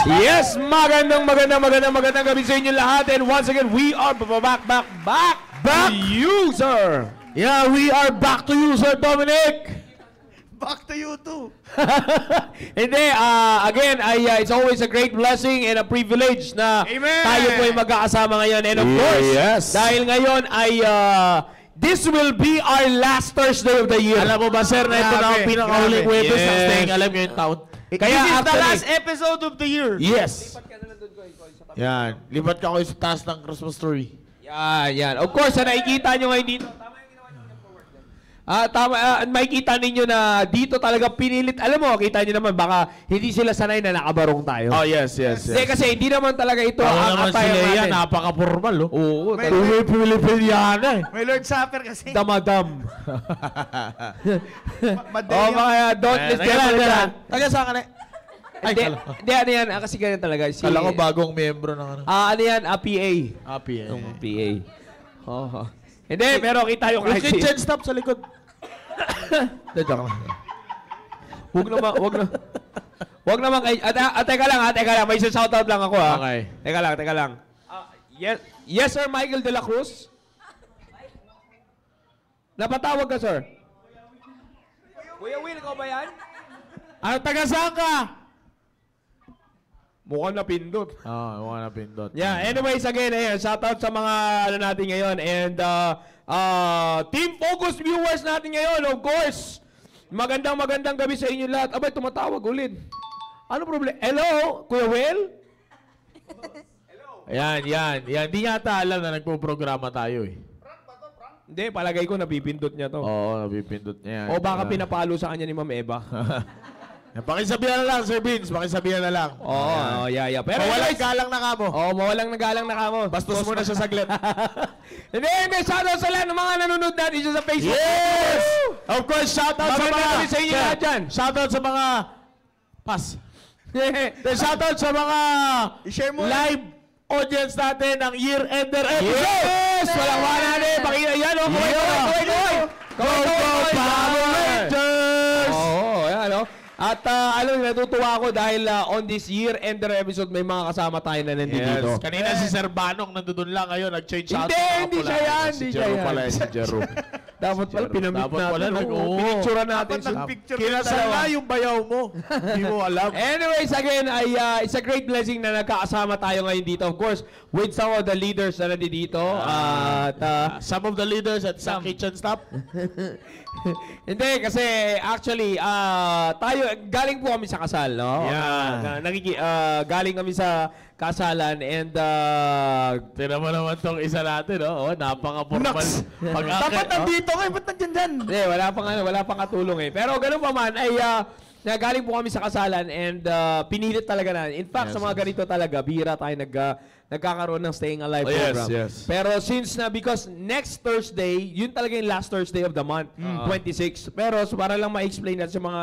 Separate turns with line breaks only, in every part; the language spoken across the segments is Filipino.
Yes, magandang gabi sa inyo lahat. And once again, we are back to you, sir.
Yeah, we are back to you, Sir Dominic.
Back to you too.
Hindi, again, it's always a great blessing and a privilege na
Amen.
tayo po ay magkakasama ngayon. And of course, dahil ngayon ay this will be our last Thursday of the year.
Alam mo ba, sir, na ito na ang pinakahuling Webes ng staying alive ngayong taon?
Kaya
This is the
actually,
last episode of the year.
Yes. Yan. Lipat ka ko sa taas ng Christmas tree.
yan. Of course, nakikita nyo ngayon dito. Makikita ninyo na dito talaga pinilit. Alam mo, kita nyo naman, baka hindi sila sanay na nakabarong tayo.
Oh, yes.
Hindi, kasi hindi naman talaga ito
Ako
ang
naman si
attire
Leia,
natin.
napaka-formal, oh.
Oo,
May-
talaga.
Pilipiliana eh.
May Lord Supper kasi.
Damadam.
Madali
Mga dauntless gentlemen.
Taga saan ka na? Ay,
Hindi, ano yan, kasi ganyan talaga.
kala ko bagong miyembro ng ano.
Ano yan, PA.
Happy eh.
Yung PA. Oo. Hindi, pero kita yung
Yung
kahit
kitchen stop sa likod. Joke lang.
Wag naman kay teka lang, may shoutout lang ako ha.
Okay.
Teka lang. Yes sir, Michael De La Cruz. Napatawag ka, sir. Kuya Will, ikaw ba yan?
Taga saan ka?
Mukhang napindot.
Mga napindot.
Yeah, anyways, again, shoutout sa mga natin ngayon and Team Focus viewers natin ngayon, of course. Magandang gabi sa inyo lahat. Abay, tumatawag ulit. Ano problema? Hello, Kuya Will?
Yan. Di yata alam na nagpo-programa tayo eh.
Hindi, palagay ko napipindot niya to.
Oo, napipindot niya yan.
O baka pinapalo sa kanya ni Ma'am Eva.
Pakisabihan na lang, Sir Vince. Pakisabihan na lang.
Oo, yeah. Pero
Mawalang
anyways,
galang na kamo.
mawalang nagalang na kamo.
Bastos mo na siya saglit.
Hindi, shoutout sa lahat ng mga nanonood natin dyan sa Facebook.
Yes! Of course, shoutout sa
Magandang
mga...
gabi sa inyo lahat dyan.
Shoutout sa mga... Pass. Shoutout sa mga
I-share mo.
live audience natin ng year-ender episode.
Yes! Walang wala natin. Pakita yan, o. Kaway.
Go, Power Rangers!
Oo, yan, o. At alam, natutuwa ako dahil on this year-ender episode, may mga kasama tayo na nandito dito.
Kanina si Sir Banong nandun lang ngayon, nag-change out.
Hindi siya yan.
Si Jero pala yan, si Jero.
Dapat pala pinamit
Dapat
natin.
pala,
Pinicturean natin.
Dapat nag-picture
Kinasal na yung bayaw mo. Hindi mo alam.
Anyways, again, it's a great blessing na nagkakasama tayo ngayon dito. Of course, with some of the leaders na nandito.
Some of the leaders at some kitchen staff.
Hindi, kasi actually, tayo, galing po kami sa kasal, no?
Yeah.
Galing kami sa kasalan and
Tira mo naman tong isa natin, no? Napaka-formal.
Dapat nandito kayo. Ba't nandyan dyan?
Hindi, wala pang katulong eh. Pero ganun pa man, ay galing po kami sa kasalan and pinilit talaga na. In fact, sa mga ganito talaga, bihira tayo nagkakaroon ng Staying Alive program.
Yes.
Pero since na, because next Thursday, yun talaga yung last Thursday of the month, 26. Pero para lang ma-explain natin sa mga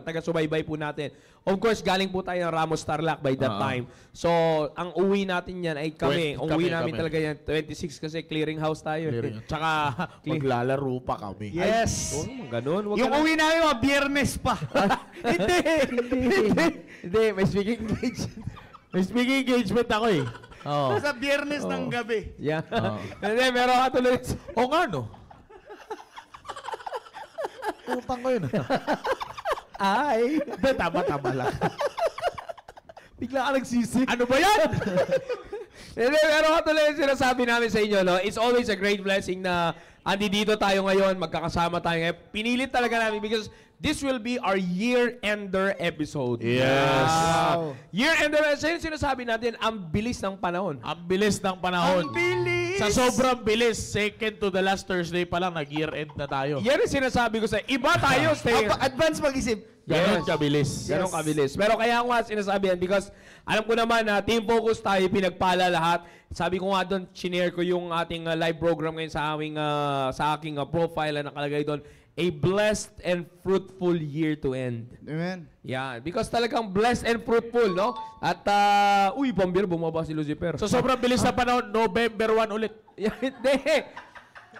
taga-subaybay po natin, of course, galing po tayo ng Ramos Tarlac by that time. So, ang uwi natin yan ay kami. Uwi namin talaga yan 26 kasi clearing house tayo.
Tsaka maglalaro pa kami.
Yes.
Ganun.
Yung uwi namin mga biyernes pa.
Hindi, may speaking engagement.
May speaking engagement ako eh. Oo.
Sa biyernes ng gabi.
Yeah. Hindi, meron ka tuloy.
O nga no. Utang ko yun.
Ay.
Tama lang.
Bigla ka nagsisi.
Ano ba yan?
Hindi, meron ka tuloy yung sinasabi namin sa inyo, no? It's always a great blessing na dito tayo ngayon, magkakasama tayo ngayon. Pinilit talaga namin because this will be our year-ender episode.
Yes.
Wow.
Year-ender episode, sinasabi natin, ang bilis ng panahon.
Ang bilis ng panahon.
Ang bilis.
Sa sobrang bilis, second to the last Thursday pa lang, nag-year-end na tayo.
Yan ang sinasabi ko sa iba tayo.
Advance mag-isip.
Ganon
Yes.
kabilis.
Ganon kabilis. Pero kaya ko nga sinasabi yan because alam ko naman na Team Focus tayo, pinagpala lahat. Sabi ko nga doon, shinare ko yung ating live program ngayon sa aking profile na nakalagay doon. A blessed and fruitful year to end.
Amen.
Yeah, because talagang blessed and fruitful, no? At, pambira, bumaba si Lucifer.
So sobrang bilis na panahon, November 1 ulit.
Hindi.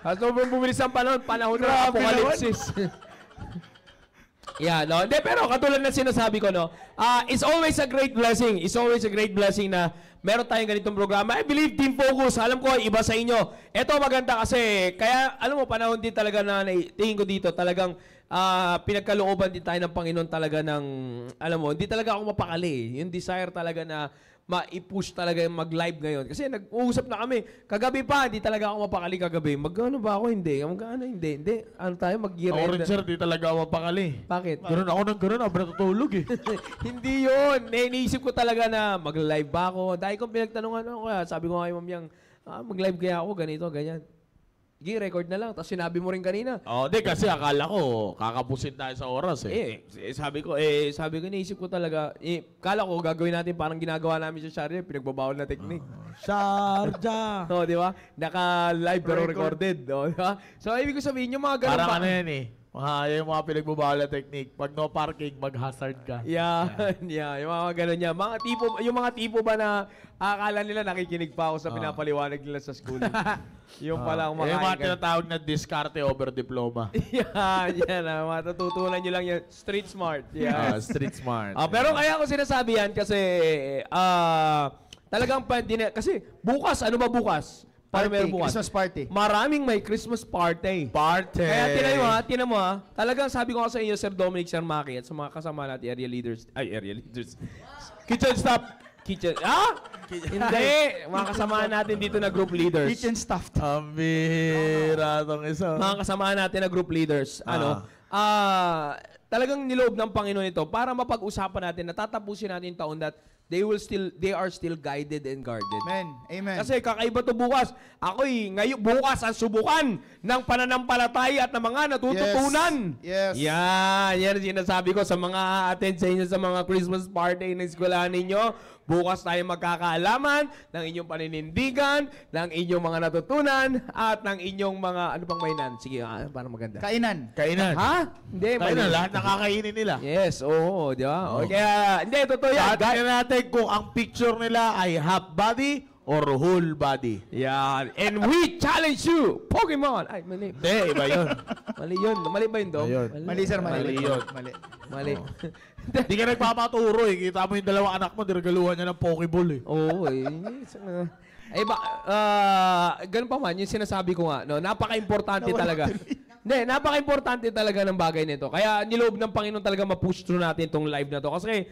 Sobrang bumilis ang panahon ng
Grabe
apokalipsis. Yeah, no. Hindi, pero katulad na sinasabi ko, no, it's always a great blessing. It's always a great blessing na meron tayong ganitong programa. I believe Team Focus, alam ko, iba sa inyo. Ito maganda kasi, kaya, alam mo, panahon din talaga na tingin ko dito, talagang pinagkalooban din tayo ng Panginoon talaga ng, alam mo, hindi talaga ako mapakali. Yung desire talaga na ma-push talaga yung mag-live ngayon. Kasi nag-uusap na kami. Kagabi pa, hindi talaga ako mapakali kagabi. Mag-ano ba ako? Hindi. Mag-ano? Hindi. Ano tayo? Mag-year
Ako
end.
rin, sir, di talaga ako mapakali.
Bakit?
Ganun ako ng ganun, ako natutulog eh.
Hindi yun. Iniisip ko talaga na mag-live ba ako. Dahil kong pinagtanungan ako, sabi ko kay Ma'am Yang, mag-live kaya ako, ganito, ganyan. Sige, record na lang. Tapos sinabi mo rin kanina.
Di kasi akala ko, kakapusin tayo sa oras eh.
Sabi ko, iniisip ko talaga, kala ko gagawin natin parang ginagawa namin sa Sharia, pinagbabawal na technique.
Sharjah!
Di ba? Naka-live pero recorded. Di ba? So, ibig ko sabihin, yung mga ganun
Parang
ba?
ano yan eh. Yung mga pinagbabawal na technique. Pag no parking, mag-hazard ka.
Yan, yung mga ganun yan. Yung mga tipo ba na akala nila nakikinig pa ako sa pinapaliwanag nila sa school. Yung pala ang
Yung mga tinatawag na diskarte over diploma.
yan. Matututunan nyo lang yan. Street smart. Yan.
Street smart.
Pero kaya ako sinasabi yan kasi talagang kasi bukas, ano ba bukas? Para meron bukas.
Christmas party.
Maraming may Christmas party. Kaya tinan mo ha, talagang sabi ko sa inyo, Sir Dominic, Sir Maki, at sa mga kasama natin, area leaders. Kitchen staff. Hindi. Mga kasama natin dito na group leaders.
Kitchen staff.
Ambira tong isa.
Mga kasama natin na group leaders. Talagang niloob ng Panginoon ito para mapag-usapan natin, natatapusin natin yung taon that they are still guided and guarded.
Amen.
Kasi kakaiba to bukas. Ngayon bukas ang subukan ng pananampalataya at ng mga natututunan.
Yes.
Yan ang sinasabi ko sa mga attend sa inyo sa mga Christmas party ng eskwelahan ninyo. Bukas tayo magkakaalaman ng inyong paninindigan, ng inyong mga natutunan, at ng inyong mga, ano pang mainan? Sige, para maganda.
Kainan.
Ha? Hindi,
Kainan, lahat nakakainin nila.
Yes, oo, di ba? Kaya, hindi, totoo yan.
Tingnan natin kung ang picture nila ay half body or whole body.
Yan. And we challenge you, Pokemon. Ay, mali.
Hindi, iba yun.
Mali yun. Mali ba yun, Dom?
Ayun.
Mali, sir. Mali.
Mali yun.
Mali.
Hindi ka nagpapaturo eh. Kita mo yung dalawang anak mo, diragaluhan niya ng Pokeball eh.
Oo, ganun pa man, yung sinasabi ko nga, no, napaka-importante talaga. Hindi, napaka-importante talaga ng bagay nito. Kaya niloob ng Panginoon talaga ma-push through natin itong live na to. Kasi,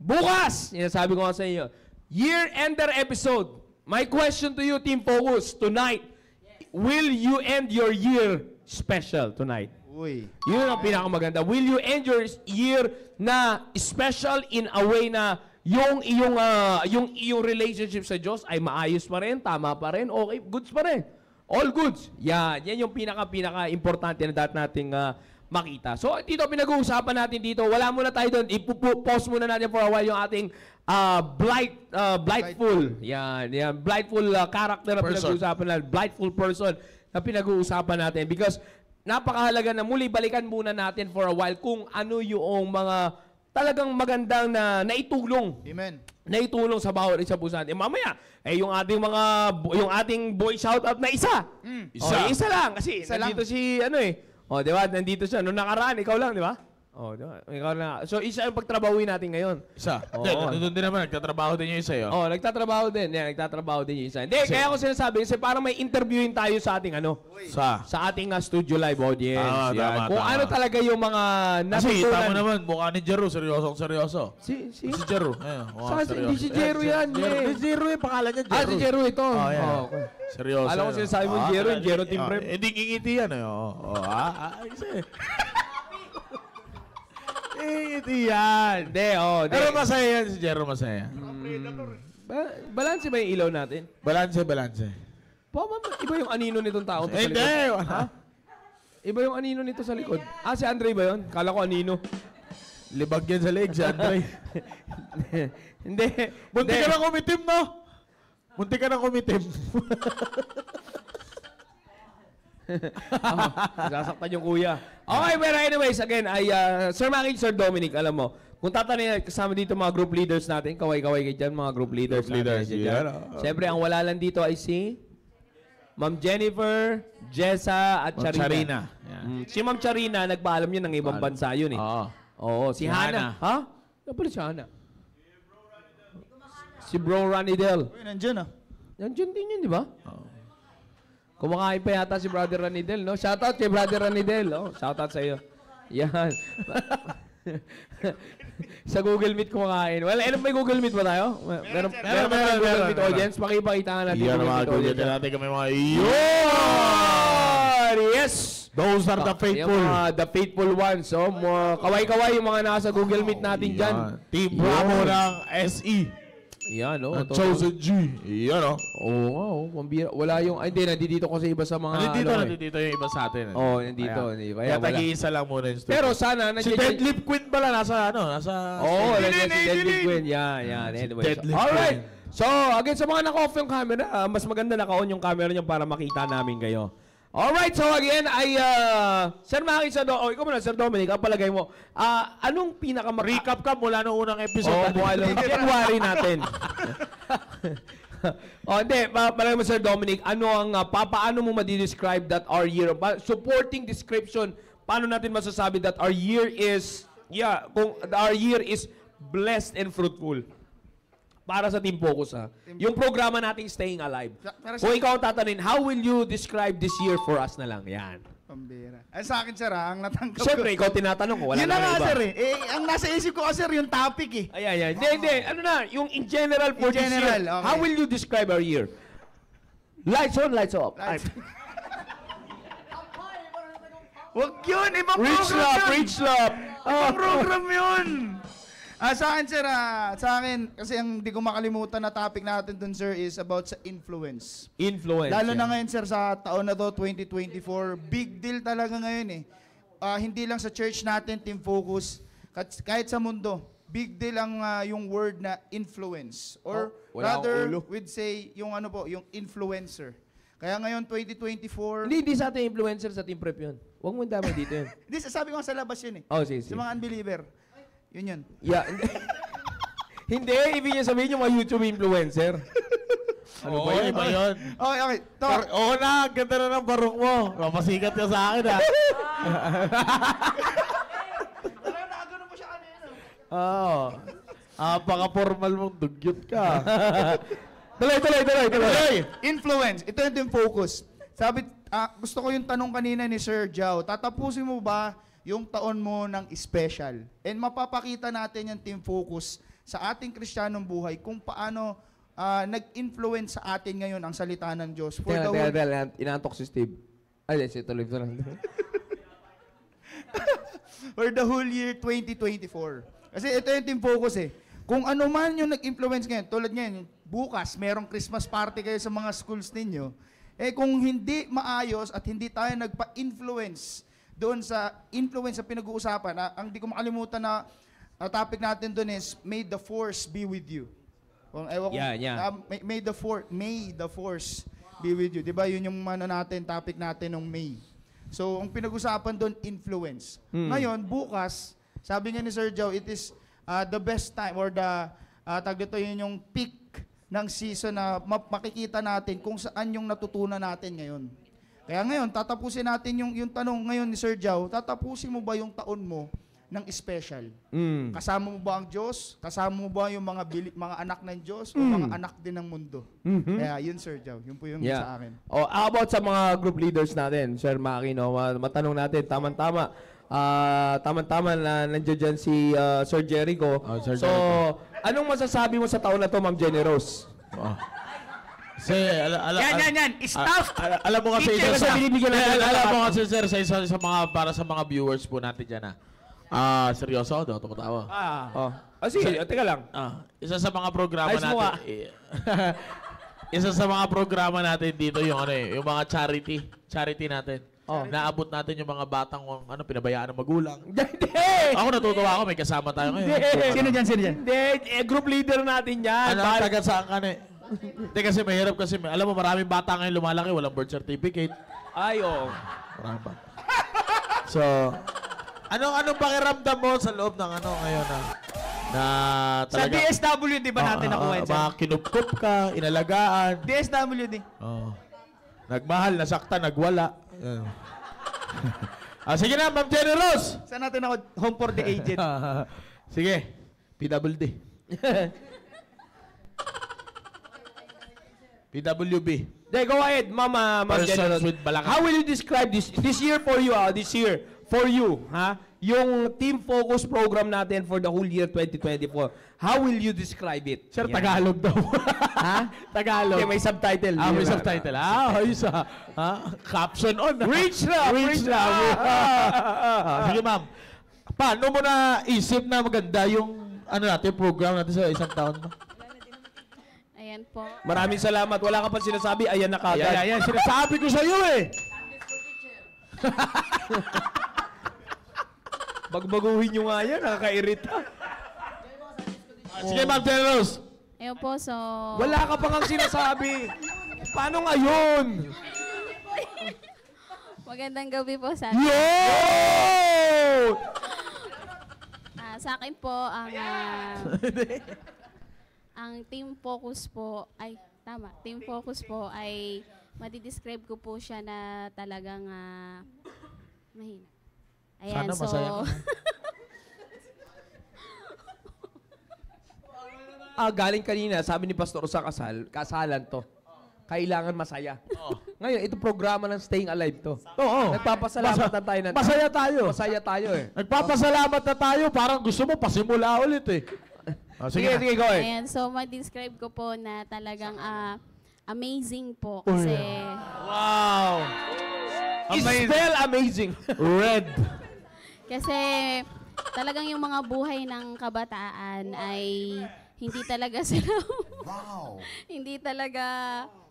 bukas, sinasabi ko nga sa inyo, year-ender episode. My question to you, Team Focus, tonight, will you end your year special tonight?
Uy.
Yun ang pinakamaganda. Will you end your year na special in a way na yung iyong relationship sa Diyos ay maayos pa rin, tama pa rin, okay, goods pa rin. All goods. Yan yung pinaka-importante na dapat nating makita. So, dito pinag-uusapan natin dito. Wala muna tayo doon. Ipo-pause muna natin for a while yung ating blightful. Yan. Blightful character na pinag-uusapan natin. Blightful person na pinag-uusapan natin. Because napakahalaga na muli balikan muna natin for a while kung ano yung mga talagang magandang na naitulong.
Amen.
Naitulong sa bawat isa po sa atin. Mamaya, yung ating boy shoutout na isa. Isa lang. Kasi nandito si, di ba? Nandito siya. Noong nakaraan, ikaw lang, di ba? Di ba? Ikaw lang. So, isa yung pagtrabahuin natin ngayon.
Isa? Hindi, nandun din naman. Nagtatrabaho din yung isa yun.
Nagtatrabaho din. Nagtatrabaho din yung isa. Hindi, kaya ako sinasabi, kasi parang may interviewin tayo sa ating sa ating studio live audience.
Tama.
Kung ano talaga yung mga
Kasi
natutunan.
kita mo naman, mukha ni Jero, seryoso.
Si
Jero.
Hindi si Jero yan.
Jero yung pangalan niya, Jero.
Si Jero ito.
Okay. Seryoso.
Alam ko sinasabi mo, Jero, yung Jero Team Prep.
Hindi ngingiti yan. Ngingiti yan. Pero masaya yan si Jero, masaya.
Balanse ba yung ilaw natin?
Balanse.
Iba yung anino nitong tao sa likod.
Hindi.
Iba yung anino nito sa likod. Si Andre ba yun? Kala ko anino.
Libag yan sa leg, si Andre.
Hindi.
Munti ka na kumitim, no? Munti ka na kumitim.
Sasaktan yung kuya. Okay, pero anyways, again, Sir Maki, Sir Dominic, alam mo, kung tatanungin kasama dito mga group leaders natin, kaway-kaway kayo dyan, mga group leaders.
Siyempre,
Siyempre, ang wala lang dito ay si Ma'am Jennifer, Jessa, at
Ma'am
Charina.
Charina. Yan.
Si Ma'am Charina, nagpaalam yun ng ibang bansa yun eh.
Oo.
Oo, si
Si
Hana.
Hana.
Ha? Ano pala si Hana? Si Bro Ranidel.
Uy, nandiyan ah.
Nandiyan din yun, di ba? Kumakain pa yata si Brother Ranidel, no? Shoutout kay Brother Ranidel. Oh, shoutout sa iyo. Yan. Sa Google Meet kumakain. Well, may Google Meet ba tayo? Meron
meron,
Google Meet
meron.
audience. Pakipakita natin
Yan
Google
mga
Meet
kuya
audience.
natin kami mga
Yun! Yes!
Those are the faithful.
Yung mga the faithful ones. So, kaway-kaway yung mga nasa Google Meet natin dyan.
Team Bravo ng SE.
Yan, no?
Ang Chosen G. Yan, o.
Oo nga, oh. Pambira. Wala yung, ay, hindi, nandito ko sa iba sa mga,
Nandito yung iba sa atin.
Oo, nandito. Kaya wala.
tag-iisa lang muna yung studio.
Pero sana,
si Deadlift Queen pala nasa.
Oo, nandiyan si Deadlift Queen. Yan. Anyway.
Deadlift
Alright.
Queen.
So, again, sa mga naka-off yung camera, mas maganda naka-on yung camera niyo para makita namin kayo. Alright, so again, Sir Maki, ikaw muna, Sir Dominic, ang palagay mo, anong
Recap ka mula noong unang episode.
January natin. Hindi, palagay mo, Sir Dominic, ano ang, paano mo ma-describe that our year, supporting description, paano natin masasabi that our year is, kung our year is blessed and fruitful? Para sa Team Focus, ha? Yung programa nating Staying Alive. Kung ikaw ang tatanungin, how will you describe this year for us na lang? Yan.
Pambira. Ay, sa akin, sir, ang natanggap
Siyempre, ikaw tinatanong ko. Wala
yun na
naman
nga,
iba.
sir, eh. Ang nasa isip ko, sir, yung topic, eh.
Ayan. Hindi. Ano na, yung in general for
In
this
general,
year.
okay.
How will you describe our year? Lights on, lights off.
Wag yun, ibang
Reach
program
love,
yun.
reach love.
Ibang program yun. Sa akin, sir, sa akin, kasi ang di ko makalimutan na topic natin dun, sir, is about sa influence.
Influence.
Lalo
yan.
na ngayon, sir, sa taon na to, 2024, big deal talaga ngayon, eh. Hindi lang sa church natin, Team Focus, kahit sa mundo, big deal ang yung word na influence. Or
wala akong
rather,
ulo.
we'd say, yung ano po, yung influencer. Kaya ngayon, 2024,
Hindi sa ating influencer sa Team Prep yun. Huwag mo damay dito yun.
hindi, sasabi ko nga sa labas yun, eh.
Oh, sige.
Sa mga unbeliever. Yun.
Yeah. Hindi, ibig niya sabihin yung mga YouTube influencer.
Ano ba yun? Iba yun.
Okay.
Oo na, ganda na ng barong mo. Mapasikat ka sa akin, ha?
Nakagano mo siya kanina.
Oo.
Paka-formal mong dugyot ka.
Tuloy.
Influence. Ito yung Team Focus. Sabi, gusto ko yung tanong kanina ni Sir Jao, tatapusin mo ba yung taon mo ng special? And mapapakita natin yung Team Focus sa ating Kristiyanong buhay kung paano nag-influence sa atin ngayon ang salita ng Diyos.
Inantok si Steve. Ay, tuloy.
For the whole year 2024. Kasi ito yung Team Focus, eh. Kung ano man yung nag-influence ngayon, tulad ngayon, bukas, merong Christmas party kayo sa mga schools ninyo, kung hindi maayos at hindi tayo nagpa-influence doon sa influence sa pinag-uusapan, ang di ko makalimutan na topic natin doon is, may the force be with you. Kung ewan ko, may the force be with you. Di ba yun yung topic natin ng May. So, ang pinag-usapan doon, influence. Ngayon, bukas, sabi nga ni Sir Joe, it is the best time or yun yung peak ng season na makikita natin kung saan yung natutunan natin ngayon. Kaya ngayon, tatapusin natin yung tanong ngayon ni Sir Jao, tatapusin mo ba yung taon mo ng special? Kasama mo ba ang Diyos? Kasama mo ba yung mga anak ng Diyos o mga anak din ng mundo? Kaya yun, Sir Jao, yun po yung sa akin.
How about sa mga group leaders natin, Sir Maki, no? Matanong natin, tama-tama na nandiyan dyan si Sir Jericho.
Sir
So,
Jericho.
anong masasabi mo sa taon na to, Ma'am Jenny Rose?
Yan. Staff!
Alam mo kasi
Teacher, kasi binibigyan natin ng
alam mo
lahat.
kasi sir sa mga para sa mga viewers po natin diyan seryoso daw to katawa.
Sige, teka lang.
Isa sa mga programa
Ayos mo
natin. Isa sa mga programa natin dito yung yung mga charity natin. Naabot natin yung mga batang pinabayaan ng magulang.
Hindi!
Ako natutuwa ako, may kasama tayo ngayon.
Sino dyan?
Hindi, group leader natin yan.
Taga saan ka na Hindi kasi mahirap kasi, alam mo maraming bata ngayon lumalaki, walang birth certificate.
Ay, oo.
Marami ba? So, anong pakiramdam mo sa loob ng ngayon na
Sa
talaga...
DSWD ba natin nakuha yun, sir?
Mga kinupkup ka, inalagaan.
DSWD.
Nagmahal, nasaktan, nagwala. Sige na, Ma'am Jenny Rose.
Saan natin ako home for the aged?
Sige, PWD. PWB.
Go ahead, Ma'am
Persons
General.
with balakang.
How will you describe this year for you, ha? Yung team focus program natin for the whole year 2024. How will you describe it?
Sir,
Yan.
Tagalog daw.
Ha?
Tagalog.
Okay, may subtitle.
May
Yun.
subtitle. Ayos Caption on.
Reach na!
Reach na. Sige, ma'am. Paano mo na isip na maganda yung program natin sa isang taon mo?
Ayan po.
Maraming salamat. Wala ka pa sinasabi. Ayan na kagad.
Ayan. Sinasabi ko sa iyo eh.
Bagbaguhin nyo nga yan. Nakakairita.
Sige, Ma'am Jenny Rose.
Ayun po, so...
Wala ka pa nga sinasabi. Paano ngayon?
Magandang gabi po sa atin.
Yo!
Sa akin po, ang team focus po, team focus po ay madidescribe ko po siya na talagang mahina. Ayan,
Sana masaya ka.
Galing kanina, sabi ni Pastor sa kasalan to. Kailangan masaya. Ngayon, ito programa ng Staying Alive to.
Oo.
Nagpapasalamat na tayo.
Masaya tayo.
Masaya tayo eh.
Nagpapasalamat na tayo. Parang gusto mo pasimula ulit eh.
Sige, go ahead.
Ayan, so madidescribe ko po na talagang amazing po. Kasi,
Wow.
Spell amazing.
Red.
kasi talagang yung mga buhay ng kabataan ay hindi talaga sila hindi talaga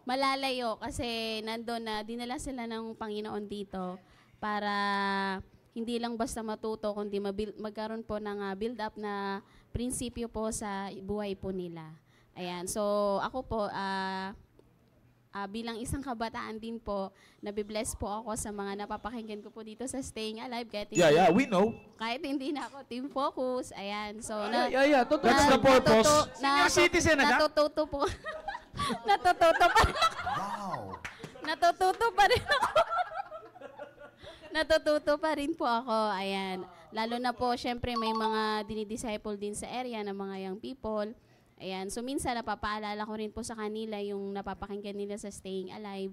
malalayo kasi nandoon na dinala sila ng Panginoon dito para hindi lang basta matuto kundi magkaroon po ng build up na prinsipyo po sa buhay po nila. Ayan. So ako po bilang isang kabataan din po, nabibless po ako sa mga napapakinggan ko po dito sa Staying Alive.
Yeah, we know.
Kahit hindi na ako team focus. Ayan. So,
Totoo.
That's the purpose.
Senior citizen na ka?
natututo po. Natututo pa rin ako. Natututo pa rin ako. Natututo pa rin po ako. Ayan. Lalo na po, syempre may mga dinidisciple din sa area ng mga young people. Ayan. So, minsan napapaalala ko rin po sa kanila yung napapakinggan nila sa Staying Alive.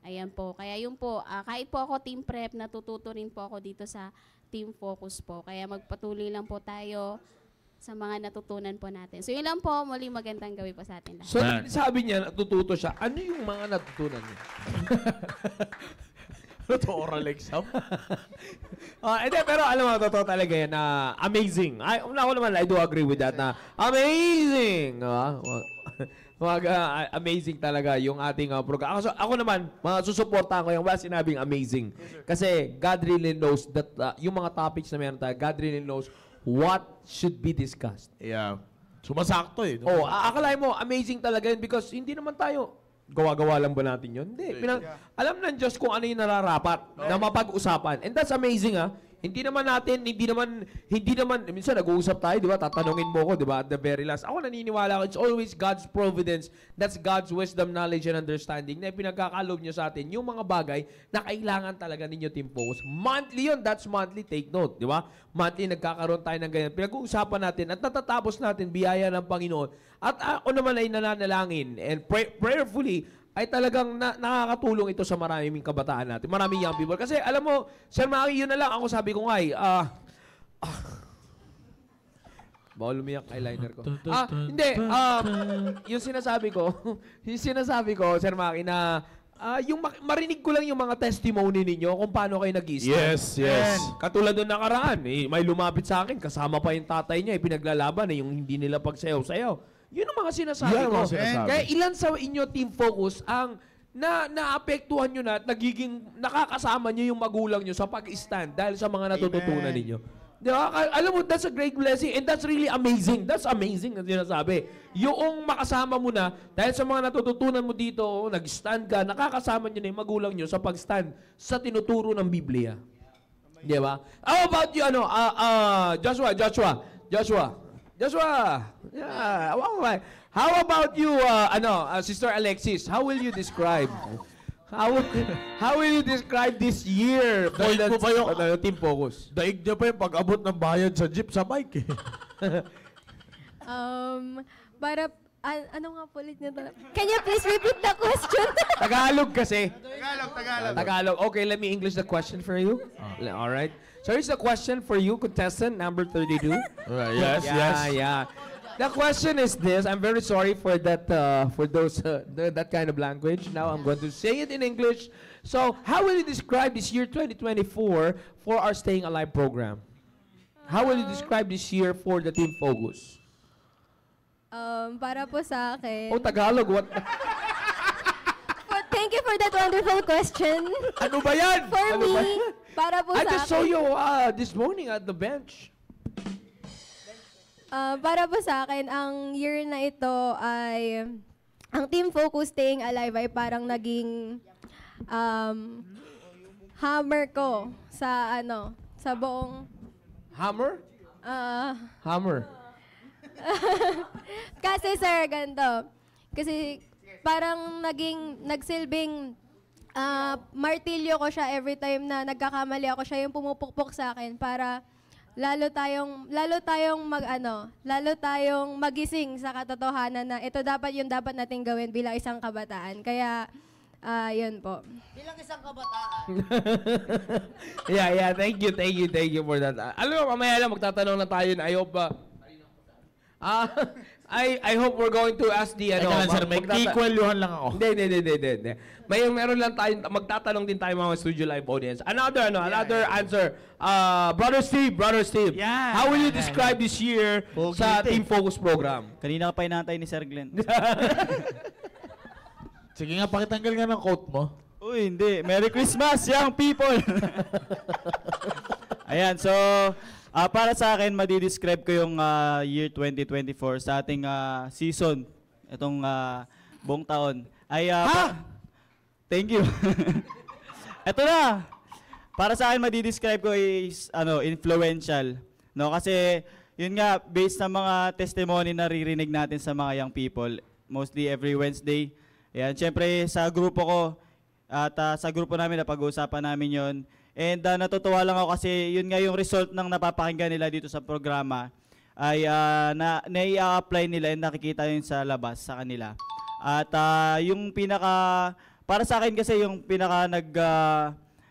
Ayan po. Kaya yun po, kahit po ako team prep, natututo rin po ako dito sa team focus po. Kaya magpatuloy lang po tayo sa mga natutunan po natin. So, yun lang po. Muli magandang gawi po sa atin lahat.
So, sabi niya, natututo siya. Ano yung mga natutunan niya?
Ito oral exam?
Pero alam mo, totoo talaga yan na amazing. Ako naman, I do agree with that na amazing! Amazing talaga yung ating program. Ako naman, susuportahan ko yung wala sinabing amazing. Kasi God really knows that yung mga topics na meron tayo, God really knows what should be discussed.
Yeah. Sumasakto eh.
Akalain mo, amazing talaga yun because hindi naman tayo gawa-gawa lang ba natin yun? Hindi. Alam ng Diyos kung ano yung nararapat na mapag-usapan. And that's amazing, Hindi naman, minsan nag-uusap tayo, di ba? Tatanungin mo ko, di ba? At the very last. Ako naniniwala ko, it's always God's providence. That's God's wisdom, knowledge, and understanding na pinagkakalob niyo sa atin yung mga bagay na kailangan talaga ninyo team focus. Monthly yun, that's monthly, take note, di ba? Monthly, nagkakaroon tayo ng ganyan. Pinag-uusapan natin at natatapos natin biyaya ng Panginoon. At ako naman ay nananalangin and prayerfully, ay talagang nakakatulong ito sa maraming kabataan natin, maraming young people. Kasi alam mo, Sir Maki, yun na lang. Ako sabi ko nga bawal lumiyak eyeliner ko. Hindi. Yung sinasabi ko, Sir Maki, na yung marinig ko lang yung mga testimony ninyo kung paano kayo nag-i-stand.
Yes.
Katulad doon nakaraan, may lumapit sa akin, kasama pa yung tatay niya, pinaglalaban, yung hindi nila pagsayaw-sayaw. Yun ang mga sinasabi
Yan ang
ko.
mga sinasabi.
Kaya ilan sa inyo team focus ang naapektuhan nyo na at nagiging nakakasama nyo yung magulang nyo sa pag-stand dahil sa mga natututunan ninyo. Di ba? Alam mo, that's a great blessing and that's really amazing. That's amazing na sinasabi. Yung makasama mo na dahil sa mga natututunan mo dito, nag-stand ka, nakakasama nyo na yung magulang nyo sa pag-stand sa tinuturo ng Biblia. Di ba? How about you, Joshua? Yeah. How about you, Sister Alexis? How will you describe? How will you describe this year for
Daig mo ba yung-
Team Focus?
Daig niya pa yung pag-abot ng bayad sa jeep sa bike eh.
Para, ano nga po ulit niya? Can you please repeat the question?
Tagalog kasi.
Tagalog.
Tagalog. Okay, let me English the question for you. All right. So here's the question for you, contestant number 32.
Yes, yes.
Yeah. The question is this. I'm very sorry for that. For those that kind of language. Now I'm going to say it in English. So, how will you describe this year 2024 for our Staying Alive program? How will you describe this year for the Team Focus?
Para po sa akin.
Oh, Tagalog. What?
Thank you for that wonderful question.
Ano ba yan?
For
Ano ba
me,
yan?
para po
I
sa
just saw
akin.
you this morning at the bench.
Para po sa akin, ang year na ito ay, ang Team Focus Staying Alive ay parang naging hammer ko sa sa buong,
Hammer? Hammer.
kasi sir, ganito. Kasi parang nagsilbing martilyo ko siya every time na nagkakamali ako, siya yung pumupukpok sa akin para lalo tayong magising sa katotohanan na ito dapat yung dapat nating gawin bilang isang kabataan. Kaya yun po.
Bilang isang kabataan.
Yeah. Thank you for that. Alam mo, mamaya lang magtatanong na tayo na I hope I hope we're going to ask the
Teka lang, sir, may kikwelyuhan lang ako.
Hindi. Meron lang tayo, magtatanong din tayo mga studio live audience. Another answer. Brother Steve.
Yeah.
How will you describe this year sa Team Focus program?
Kanina ka pa inaantay ni Sir Glenn.
Sige nga, pakitanggal nga ng coat mo.
Uy, hindi. Merry Christmas, young people! Ayan, so, para sa akin, madidescribe ko yung year 2024 sa ating season, itong buong taon. Thank you. Ito na. Para sa akin, madidescribe ko is influential. No? Kasi, yun nga, based sa mga testimony na naririnig natin sa mga young people, mostly every Wednesday. Ayan, syempre sa grupo ko at sa grupo namin na pag-uusapan namin yon. And natutuwa lang ako kasi yun nga yung result ng napapakinggan nila dito sa programa ay nai-apply nila and nakikita yun sa labas sa kanila. At yung para sa akin kasi yung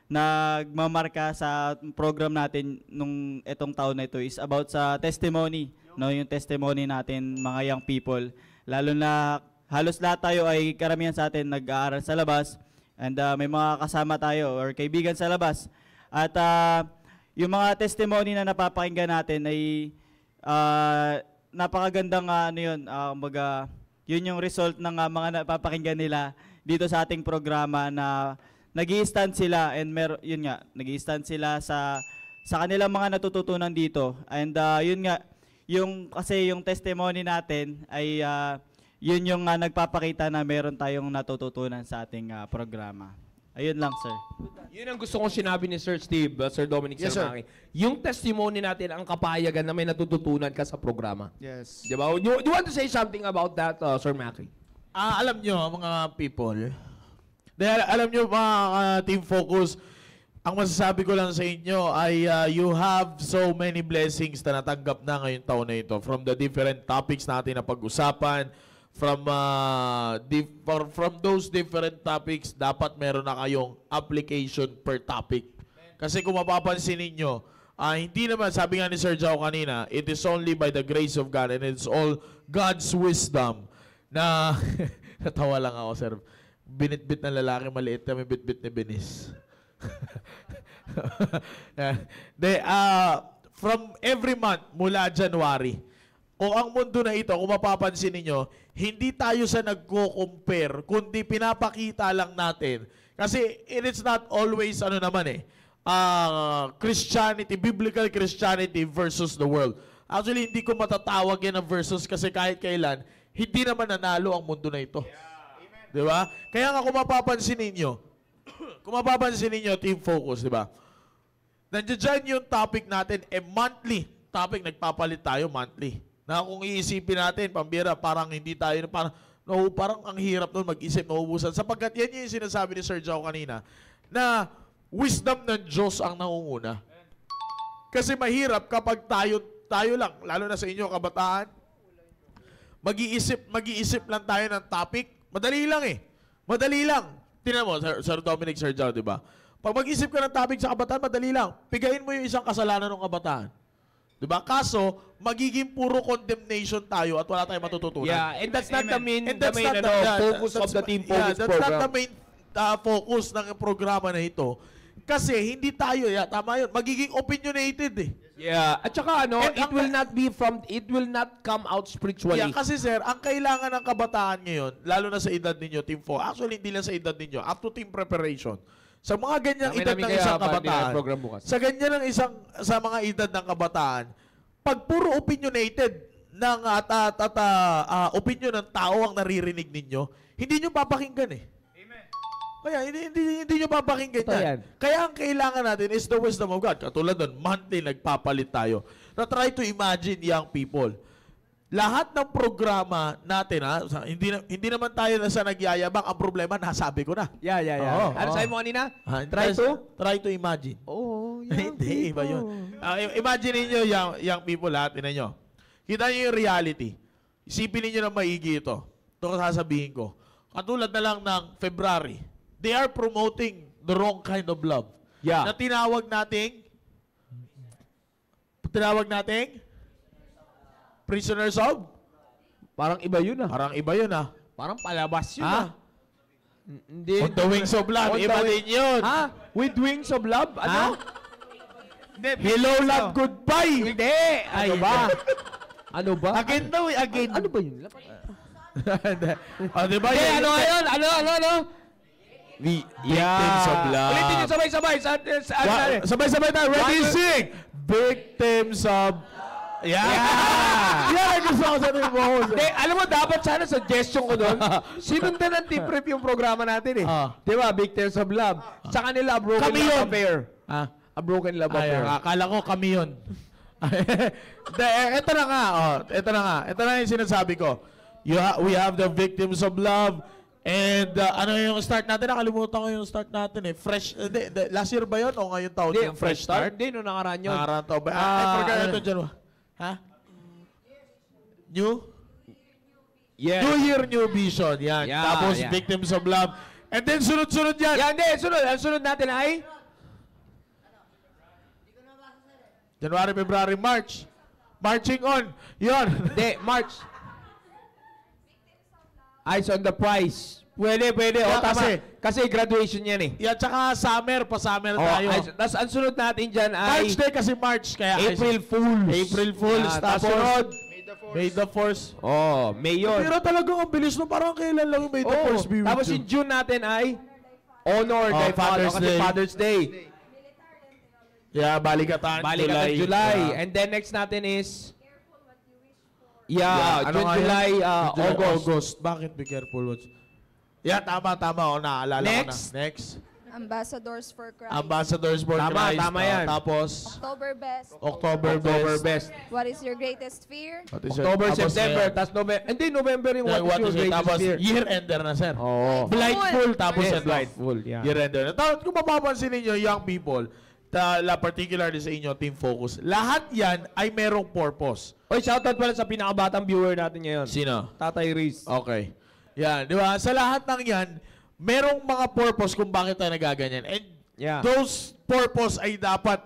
nagmamarka sa program natin nung etong taon na ito is about sa testimony, no, yung testimony natin mga young people, lalo na halos lahat tayo ay karamihan sa atin nag-aaral sa labas and may mga kasama tayo or kaibigan sa labas. At yung mga testimony na napapakinggan natin ay napakagandang yun yung result ng mga napapakinggan nila dito sa ating programa na nag-i-stand sila and nag-i-stand sila sa kanilang mga natututunan dito. And yun nga, kasi yung testimony natin ay yun yung nagpapakita na meron tayong natututunan sa ating programa. Ayun lang, sir.
Yun ang gusto kong sinabi ni Sir Steve, Sir Dominic
Yes, sir.
Salmaki. Yung testimony natin ang kapayagan na may natututunan ka sa programa.
Yes.
Di ba? You want to say something about that, Sir Maki?
Alam nyo, mga people, alam nyo, mga Team Focus, ang masasabi ko lang sa inyo ay you have so many blessings na natanggap na ngayong taon na ito from the different topics natin na pag-usapan. From those different topics, dapat meron na kayong application per topic. Kasi kung mapapansin ninyo, hindi naman, sabi nga ni Sir Jao kanina, it is only by the grace of God and it's all God's wisdom na natawa lang ako, sir. Binitbit na lalaki, maliit kami bitbit ni Benis. From every month, mula January, o ang mundo na ito, kung mapapansin ninyo, hindi tayo sa nagko-compare, kundi pinapakita lang natin. Kasi it is not always, Christianity, biblical Christianity versus the world. Actually, hindi ko matatawag yan na versus kasi kahit kailan, hindi naman nanalo ang mundo na ito. Di ba? Kaya nga kung mapapansin ninyo, Team Focus, di ba? Nandiyan dyan yung topic natin, monthly topic, nagpapalit tayo monthly. Na kung iisipin natin, pambira, parang hindi tayo, parang No, parang ang hirap nun mag-isip, nauubusan. Sapagkat yan yung sinasabi ni Sir Joe kanina, na wisdom ng Diyos ang nangunguna. Kasi mahirap kapag tayo lang, lalo na sa inyo kabataan, mag-iisip lang tayo ng topic. Madali lang eh. Madali lang. Tingnan mo, Sir Dominic, Sir Joe, di ba? Pag mag-isip ka ng topic sa kabataan, madali lang. Pigain mo yung isang kasalanan ng kabataan. Diba? Kaso, magiging puro condemnation tayo at wala tayong matututunan.
Yeah, and that's not the main,
And that's not
focus of the Team Focus
that's
program.
not the main focus ng programa na ito. Kasi hindi tayo, tama yun, magiging opinionated eh.
Yeah, at saka ano,
And
it will not come out spiritually.
Yeah, kasi sir, ang kailangan ng kabataan ngayon, lalo na sa edad ninyo, Team 4, actually hindi lang sa edad ninyo, up to team preparation. Sa mga ganyang edad ng isang kabataan, sa ganyan ng sa mga edad ng kabataan, pag puro opinionated ng opinion ng tao ang naririnig ninyo, hindi nyo papakinggan eh. Amen. Kaya hindi nyo papakinggan yan. Kaya ang kailangan natin is the wisdom of God. Katulad nun, monthly nagpapalit tayo. Na try to imagine young people. Lahat ng programa natin, hindi naman tayo nasa nagyayabang. Ang problema, nasabi ko na.
Yeah.
Oo,
Ano
oo.
sabi mo kanina?
Try to imagine.
Oh,
Hindi, iba yun. Imagine niyo young people lahat, tinan nyo. Kita niyo yung reality. Isipin niyo na maigi ito. Ito ko sasabihin ko. Katulad na lang ng February. They are promoting the wrong kind of love.
Yeah.
Na tinawag nating prisoners of?
Parang iba yun ah.
Parang iba yun ah.
Parang palabas yun
Ha?
ah. Hindi.
On the wings of love. Iba din yun.
Ha? With wings of love? Ano?
Hello, love, goodbye.
Hindi. Ano ba? Ano ba?
Again daw eh, again.
Ano ba yun?
Diba
Hindi,
yun?
ano ngayon? Ano?
Victims of love.
Ulitin nyo sabay-sabay.
Sabay-sabay tayo. Ready, sing! Victims of... Yeah! Yan ang gusto ko sa team focus.
Hindi, alam mo, dapat sana suggestion ko doon, sinundan ng team prep yung programa natin eh. Di ba? Victims of Love. Sa kanila, a broken
Kami
love
yun.
affair. A broken love affair.
Akala ko kami yun. Ito na nga. Ito na yung sinasabi ko. We have the Victims of Love. And ano yung start natin? Nakalimutan ko yung start natin eh. Fresh. Last year ba yun? O ngayong taon yung fresh start?
Hindi, no nakaraan yun.
Nakaraan taon ba? I forgot ito dyan. Ha? New?
Yes.
New Year, New Vision. Yan.
Yeah,
Tapos
yeah.
Victims of Love. And then sunod-sunod yan.
Yan, hindi. Sunod. Ang sunod natin ay?
January, February, March. Marching on. Yun.
Hindi, March. Eyes on the prize. Pwede.
Yeah,
O, tama. Kasi graduation yan eh.
Yan, tsaka summer. Pa-summer tayo.
Tapos ang sunod natin dyan ay
March day kasi March. Kaya
April Fools.
April Fools.
Yan,
Tapos
sunod.
May the Force.
Oh, May yun.
Pero talagang ang bilis no. Parang kailan lang yung May the Force be with
Tapos
you.
in June natin ay Honor Day.
Father's
Kasi
Day.
Father's Day.
Yeah, balikatan.
Balikatan July. And then next natin is June,
ano nga
July,
yun?
August.
Bakit be careful? Yeah, tama. O, naaalala ko na. Next.
Ambassadors for Christ.
Ambassadors for
Tama,
Christ.
tama yan.
Tapos,
October Best.
October Best.
What is your greatest fear?
What is your-
October,
tapos
September,
ngayon,
tapos November. Hindi, November yung
What
What is
is
Your
it? Tapos,
Greatest Fear.
year-ender na, sir.
Oo.
Blindful, tapos
Yes,
end off.
Blindful, yeah.
Year-ender. Tapos, kung mapapansin ninyo, young people, particularly sa inyo, Team Focus, lahat yan ay merong purpose.
Oy, shoutout pala sa pinakabatang viewer natin ngayon.
Sino?
Tatay Riz.
Okay. Yan, di ba? Sa lahat ng yan, merong mga purpose kung bakit tayo nagaganyan. And
Yeah.
those purpose ay dapat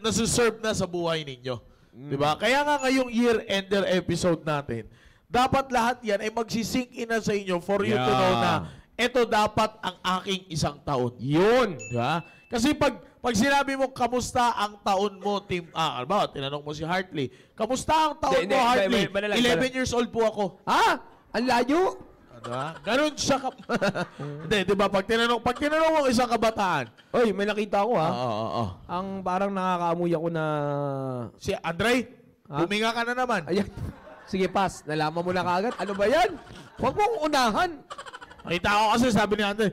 nasuserve na sa buhay ninyo. Di ba? Kaya nga ngayong year-ender episode natin, dapat lahat yan ay magsisink in na sa inyo for you to know na ito dapat ang aking isang taon.
Yun.
Di ba? Kasi pag sinabi mo, kamusta ang taon mo, Team... Alba, tinanong mo si Hartley, kamusta ang taon
Hindi,
mo, Hartley?
hindi,
11 years old po ako.
Ha? Ang layo?
Diba? Ganun siya Hindi, di ba? Pag tinanong mo ang isang kabataan.
Oy, may nakita ko ha.
Oo.
Ang parang nakakaamoy ako na...
Si Andre, huminga ka na naman.
Ayan. Sige, pass. Nalaman mo na kagad. Ano ba yan? Huwag mong unahan.
Nakita ko kasi sabi ni Andre.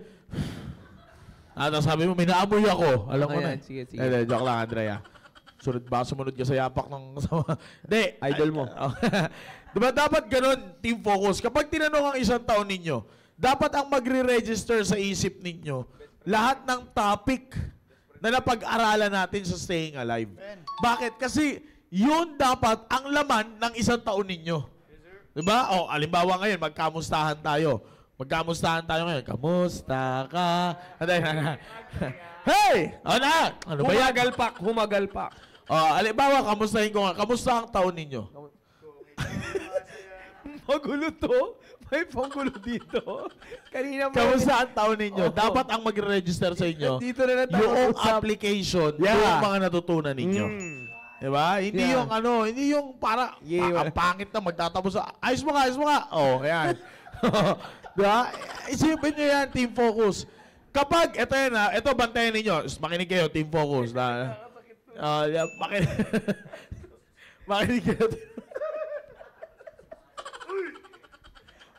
Sabi mo, may naamoy ako. Alam ko na.
Ayan, sige.
Hindi, joke lang, Andre. Sumunod ka sa yapak ng... Hindi.
Idol mo.
Diba dapat ganun, Team Focus? Kapag tinanong ang isang taon ninyo, dapat ang magre-register sa isip ninyo lahat ng topic na napag-aralan natin sa Staying Alive. Bakit? Kasi yun dapat ang laman ng isang taon ninyo. Diba? O, alimbawa ngayon, magkamustahan tayo. Magkamustahan tayo ngayon. Kamusta ka? Hey! O na! Ano ba yan?
Humagalpak.
O, alimbawa, kamustahin ko nga. Kamusta ang taon ninyo?
Magulo to. May panggulo dito. Kanina mo.
Kamusta ang taon ninyo? Dapat ang mag-register sa inyo
Dito na tayo
yung
usap.
application,
Yeah.
yung mga natutunan ninyo. Diba? Hindi
Yeah.
yung hindi yung para
Yeah.
ang pangit na magtatapos sa ayos mo ka. Oh, ayan. Diba? Isipin nyo yan, Team Focus. Kapag, ito yan ha, ito bantayan ninyo. Makinig kayo, Team Focus. Makinig kayo.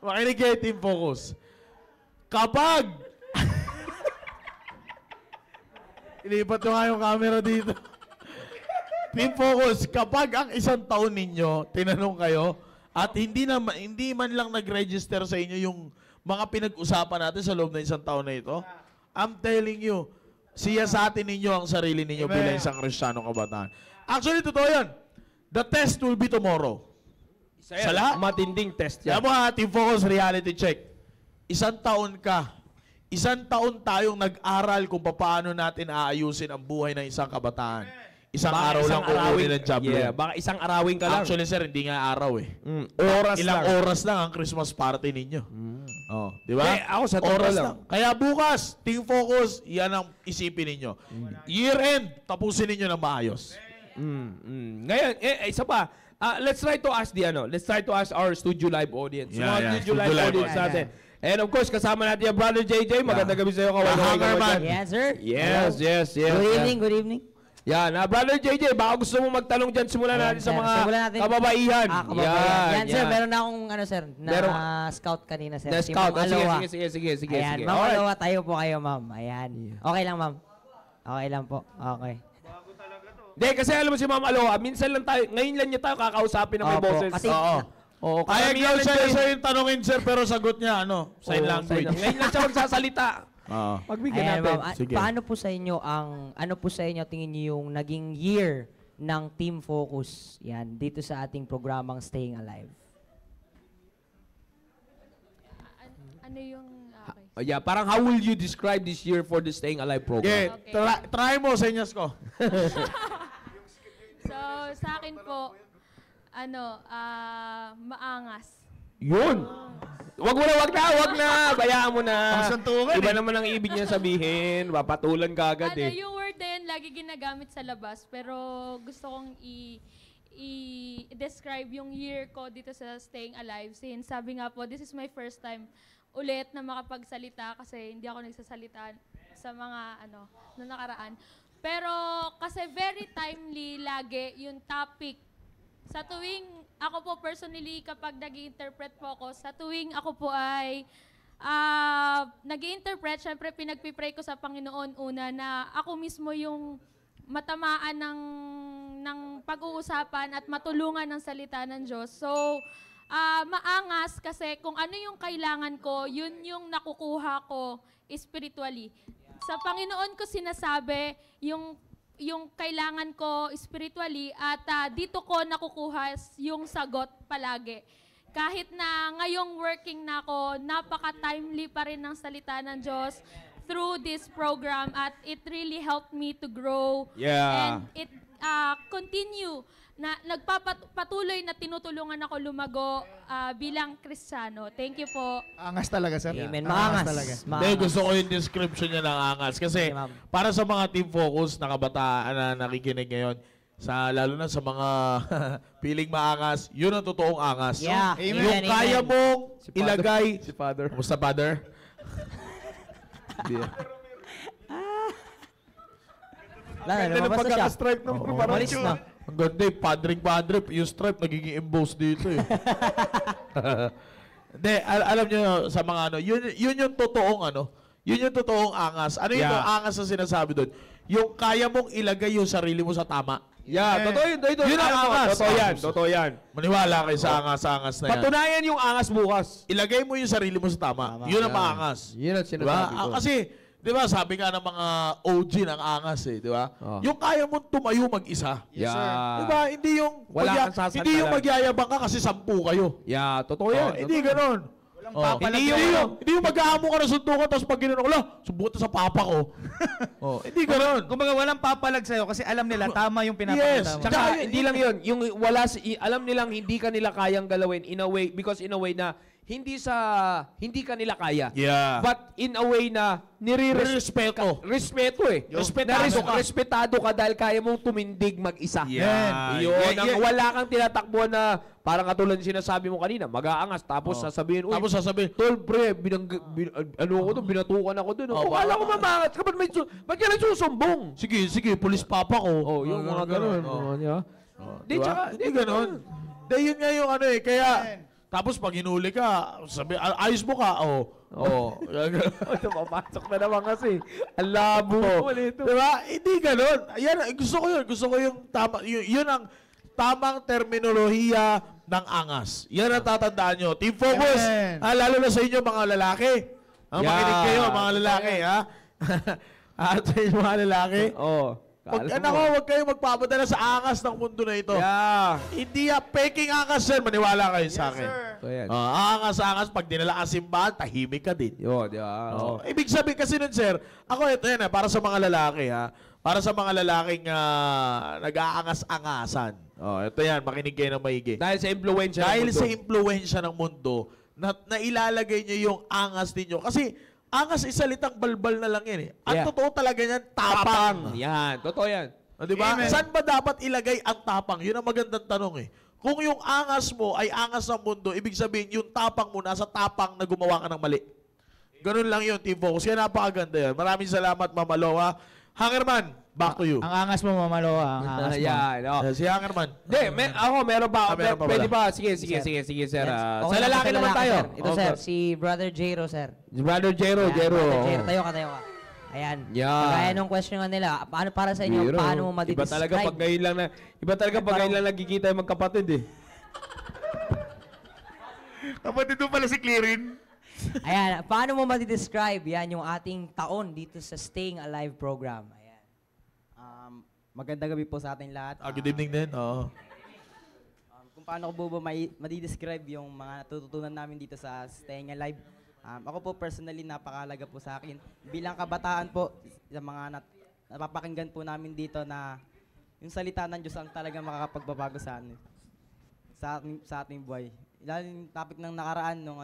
Makinig kayo, Team Focus. Kapag ilipat nyo nga yung camera dito. Team Focus, kapag ang isang taon ninyo, tinanong kayo, at hindi man lang nag-register sa inyo yung mga pinag-usapan natin sa loob ng isang taon na ito, I'm telling you, siyasatin ninyo ang sarili ninyo bilang isang Kristiyano kabataan. Actually, totoo yan. The test will be tomorrow. Sa lahat?
Matinding test yan.
Kaya mo ha, Team Focus reality check. Isang taon ka. Isang taon tayong nag-aral kung paano natin aayusin ang buhay ng isang kabataan. Isang
Baka
araw lang kukunin ng job
Yeah, baka isang arawin ka lang.
Actually, sir, hindi nga araw eh.
Oras
Ilang
lang.
oras lang ang Christmas party ninyo. Oh, di ba?
Eh, ako sa totoo
oras
lang.
Kaya bukas, Team Focus, yan ang isipin ninyo. Year-end, tapusin ninyo ng maayos.
Ngayon, isa pa. Let's try to ask our Studio Live audience.
Yeah,
Mga
yeah,
Studio
Studio
Live
Live
audience
audience.
natin. And of course, kasama natin yung Brother JJ. Magandang gabi sa'yo. Kaway-kaway ka
Hammerman.
dyan.
Yes, sir.
Yes.
Good evening.
Yan. Brother JJ, baka gusto mo magtanong dyan. Simulan natin sa
sir.
mga
Simulan natin.
kababaihan.
Kababayan. Yan, sir. Meron na akong, sir, na
Meron-
scout kanina, sir.
Na
Si
scout.
Ma'am Aloha.
Sige.
Ayan, Ma'am
Alright.
Aloha, tayo po kayo, ma'am. Ayan. Okay lang, ma'am. Okay lang po. Okay.
Hindi, kasi alam mo si Ma'am Aloha, minsan lang tayo, ngayon lang niya tayo kakausapin ng may
Opo,
boses.
kasi-
Oo,
Kaya
karamihan lang
siya
siya-
yung tanongin, sir, pero sagot niya, sign
Oo,
language.
Ngayon lang siya magsasalita.
Oo.
Pagbigyan
Ayan,
natin.
ma'am.
Sige.
Paano po sa inyo ano po sa inyo tingin niyo yung naging year ng Team Focus? Yan, dito sa ating programang Staying Alive.
Ano yung... Okay.
Yeah, parang how will you describe this year for the Staying Alive program?
Yeah,
Okay.
try mo, senyas ko.
So, sa akin po, maangas.
Yun! Wag na. Bayaan mo na.
Pangsuntukan
Iba naman ang ibig niya sabihin. Papatulan ka agad eh.
Yung word na yun, lagi ginagamit sa labas. Pero gusto kong i-describe yung year ko dito sa Staying Alive. Since sabi nga po, this is my first time ulit na makapagsalita kasi hindi ako nagsasalita sa mga noong nakaraan. Pero kasi very timely lagi yung topic. Sa tuwing ako po personally kapag nag-i-interpret po ako, sa tuwing ako po ay nag-i-interpret, syempre pinagpipray ko sa Panginoon una na ako mismo yung matamaan ng pag-uusapan at matulungan ng salita ng Diyos. So, maangas kasi kung ano yung kailangan ko, yun yung nakukuha ko spiritually. Sa Panginoon ko sinasabi yung kailangan ko spiritually at dito ko nakukuha yung sagot palagi. Kahit na ngayong working na ako, napaka-timely pa rin ng salita ng Diyos through this program at it really helped me to grow.
Yeah.
And it continue na nagpapatuloy na tinutulungan ako lumago bilang Kristiyano. Thank you po.
Angas talaga, sir.
Amen.
Angas
Maangas.
talaga.
Hindi, gusto ko yung description niya ng angas. Kasi
Okay, ma'am.
para sa mga Team Focus na kabataan na nakikinig ngayon, lalo na sa mga piling maangas, yun ang totoong angas.
Yeah.
Amen.
Yung kaya mong ilagay...
Si Father.
Kamusta, Father?
Wala na, lumabas na siya.
Pagkaka-stripe ng
Umalis na.
Ang ganda eh, padre, yung stripe nagiging embossed dito eh. Hindi, alam nyo sa mga yun yung totoong yun yung totoong angas. Ano yung
Yeah.
angas na sinasabi doon? Yung kaya mong ilagay yung sarili mo sa tama.
Yeah, totoo yun.
Yun ang angas.
Totoo yan, totoo yan.
Maniwala kayo sa angas-angas na yan.
Patunayan yung angas bukas.
Ilagay mo yung sarili mo sa tama. Yun ang maangas.
Yun ang
Diba?
sinasabi ko.
Kasi, di ba, sabi nga ng mga OG ng angas di ba?
Oh.
Yung kaya mong tumayo mag-isa.
Yeah.
Di ba? Hindi yung,
Wala kang sasandalan.
hindi yung magyayabang ka kasi 10 kayo.
Yeah, totoo yan.
Hindi ganon.
Hindi yung-
hindi yung mag-aamo ka ng sundukan tapos pag ginanon ko, subukan sa papa ko. Hindi ganon.
Kumbaga walang papalag sa'yo kasi alam nila tama yung pinapakita
Yes.
mo.
Tsaka, hindi lang yun. Yung alam nilang hindi ka nila kayang galawin in a way, because in a way na hindi ka nila kaya.
Yeah.
But in a way na
Respeto.
respeto eh. Respetado ka dahil kaya mong tumindig mag-isa.
Yeah.
Yun. Wala kang tinatakbo na parang katulad yung sinasabi mo kanina, mag-aangas, tapos sasabihin, uy,
Tapos sasabihin,
tol, pre, binatukan ako dun. Kala ko mamangat ka, ba't ka nagsusumbong?
sige, pulis papa ko.
Yung mga ganun. Di,
Diba?
tsaka,
Hindi ganon. Di, yun nga yung ano kaya, tapos pag hinuli ka, sabi, ayos mo ka,
Papasok na naman kasi. Ang labo mo nito.
Diba? Hindi ganon. Yan, gusto ko yun. Gusto ko yung tama, yun ang tamang terminolohiya ng angas. Yan ang tatandaan nyo. Team Focus, lalo na sa inyo mga lalaki. Makinig kayo, mga lalaki, ha? At sa inyo mga lalaki. Huwag kayong magpapadala sa angas ng mundo na ito.
Yeah.
Hindi peking angas yan. Maniwala kayo sa akin.
So, yan.
Angas-angas, pag dinala ka simbahan, tahimik ka din.
Yun, di ba?
Ibig sabihin kasi nun, sir, ako ito yan, para sa mga lalaki, ha? Para sa mga lalaking nag-aangas-angasan. Ito yan, makinig kayo ng maigi.
Dahil sa impluensya
Dahil
ng mundo.
sa impluensya ng mundo, na ilalagay nyo yung angas ninyo. Kasi, angas isalitang balbal na lang yan eh. Ang
Yeah.
totoo talaga yan, tapang.
Yan, totoo yan.
Di ba? Saan ba dapat ilagay ang tapang? Yun ang magandang tanong eh. Kung yung angas mo ay angas ng mundo, ibig sabihin yung tapang mo nasa tapang na gumawa ka ng mali. Ganun lang yun, Team Focus. Kaya napakaganda yan. Maraming salamat, Mama Loa. Hangerman, back to you.
Ang angas mo, Mamaloa. Ang angas mo.
Yan.
Si Hangerman.
Hindi, meron ba?
meron pa
Pwede
pala.
ba? Sige, sir.
Yes.
Sa
Okay,
lalaki
sa
naman tayo.
Sir. Ito, sir, si Brother Jero, sir.
Brother Jero.
Ayan, Brother Jero, tayo ka. Ayan.
Yan.
Kagaya nung question nga nila, paano para sa inyo,
Jero.
paano mo
Iba talaga
madidescribe?
pag ngayon lang nagkikita yung magkapatid eh.
Kapatid mo pala si Clearin.
Ayan, paano mo madidescribe yan yung ating taon dito sa Staying Alive program? Ayan.
Magandang gabi po sa ating lahat.
Good evening din.
Kung paano ko po madidescribe yung mga natututunan namin dito sa Staying Alive. Ako po personally napakalaga po sa akin. Bilang kabataan po, sa mga napapakinggan po namin dito na yung salita ng Diyos ang talagang makakapagbabago sa ating buhay. Lalo yung topic ng nakaraan nung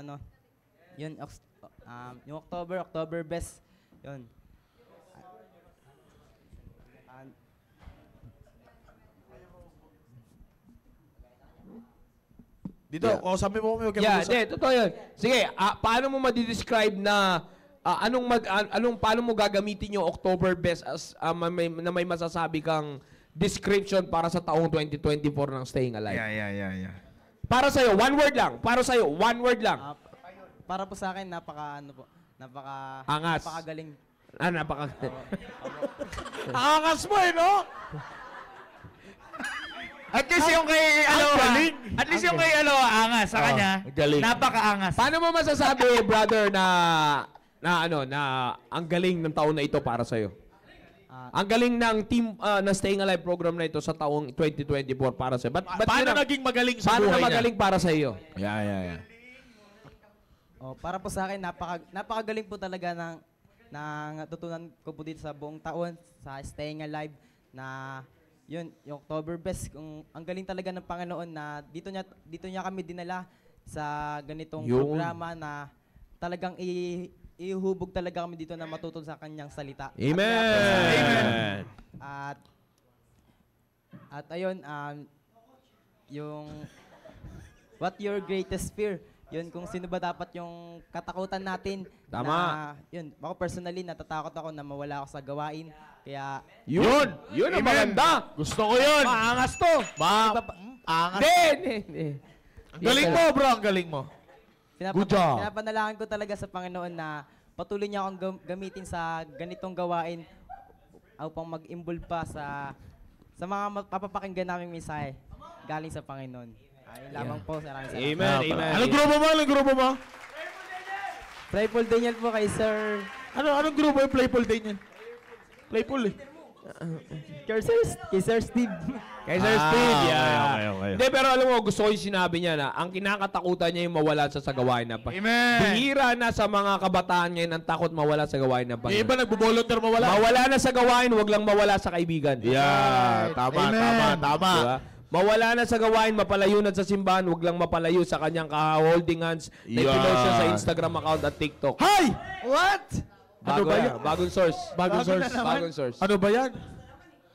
yung October Best, yun.
Dito, sabi mo kami,
Totoo yun. Sige, paano mo madidescribe na paano mo gagamitin yung October Best as na may masasabi kang description para sa taong 2024 ng Staying Alive?
Yeah.
Para sa'yo, one word lang.
Para po sa akin,
Angas.
napakagaling.
Angas mo no?
At least yung kay
galing.
angas sa kanya.
Galing.
Napakaangas.
Paano mo masasabi, brother, na ang galing ng taon na ito para sa'yo? Ang galing ng team na Staying Alive program na ito sa taong 2024 para sa'yo.
Paano naging magaling sa
paano
buhay
na
niya?
magaling para sa iyo?
Yeah.
Para po sa akin, napakagaling po talaga ng natutunan ko po dito sa buong taon sa Staying Alive na yung October Best. Ang galing talaga ng Panginoon na dito niya kami dinala sa ganitong programa na talagang ihubog talaga kami dito na matuto sa kanyang salita.
Amen.
At ayun, yung what your greatest fear? Yun, kung sino ba dapat yung katakutan natin.
Tama.
Yun, ako personally, natatakot ako na mawala ako sa gawain. Kaya,
Yun ang maganda.
Gusto ko yun.
Maangas to.
Angas.
Hindi.
Ang galing mo, bro. Ang galing mo. Good job.
pinapanalangin ko talaga sa Panginoon na patuloy niya akong gamitin sa ganitong gawain upang mag-involve pa sa sa mga mapapakinggan naming mensahe galing sa Panginoon. Ayun lamang po. Maraming salamat.
Amen, amen.
Anong grupo mo? Anong grupo mo?
Playful Daniel po kay Sir.
Anong grupo yung Playful din yan? Playful eh.
Kay Sir Steve.
Kay Sir Steve, yeah.
okay.
Hindi, pero alam mo, gusto ko yung sinabi niya na ang kinakatakutan niya yung mawala sa gawain ng Panginoon.
Amen.
Bihira na sa mga kabataan ngayon ang takot mawala sa gawain ng
Yung
Panginoon.
iba nagbo-volunteer mawala.
Mawala na sa gawain, wag lang mawala sa kaibigan.
Yeah, tama,
Amen.
tama.
Diba? Mawala na sa gawain, mapalayo na sa simbahan, wag lang mapalayo sa kanyang holding hands na
Yeah.
ipinost siya sa Instagram account at TikTok.
Hi!
What?
Bago
ba
yan.
yan?
Bagong source.
Bagong source.
Bagong source.
Ano ba yan?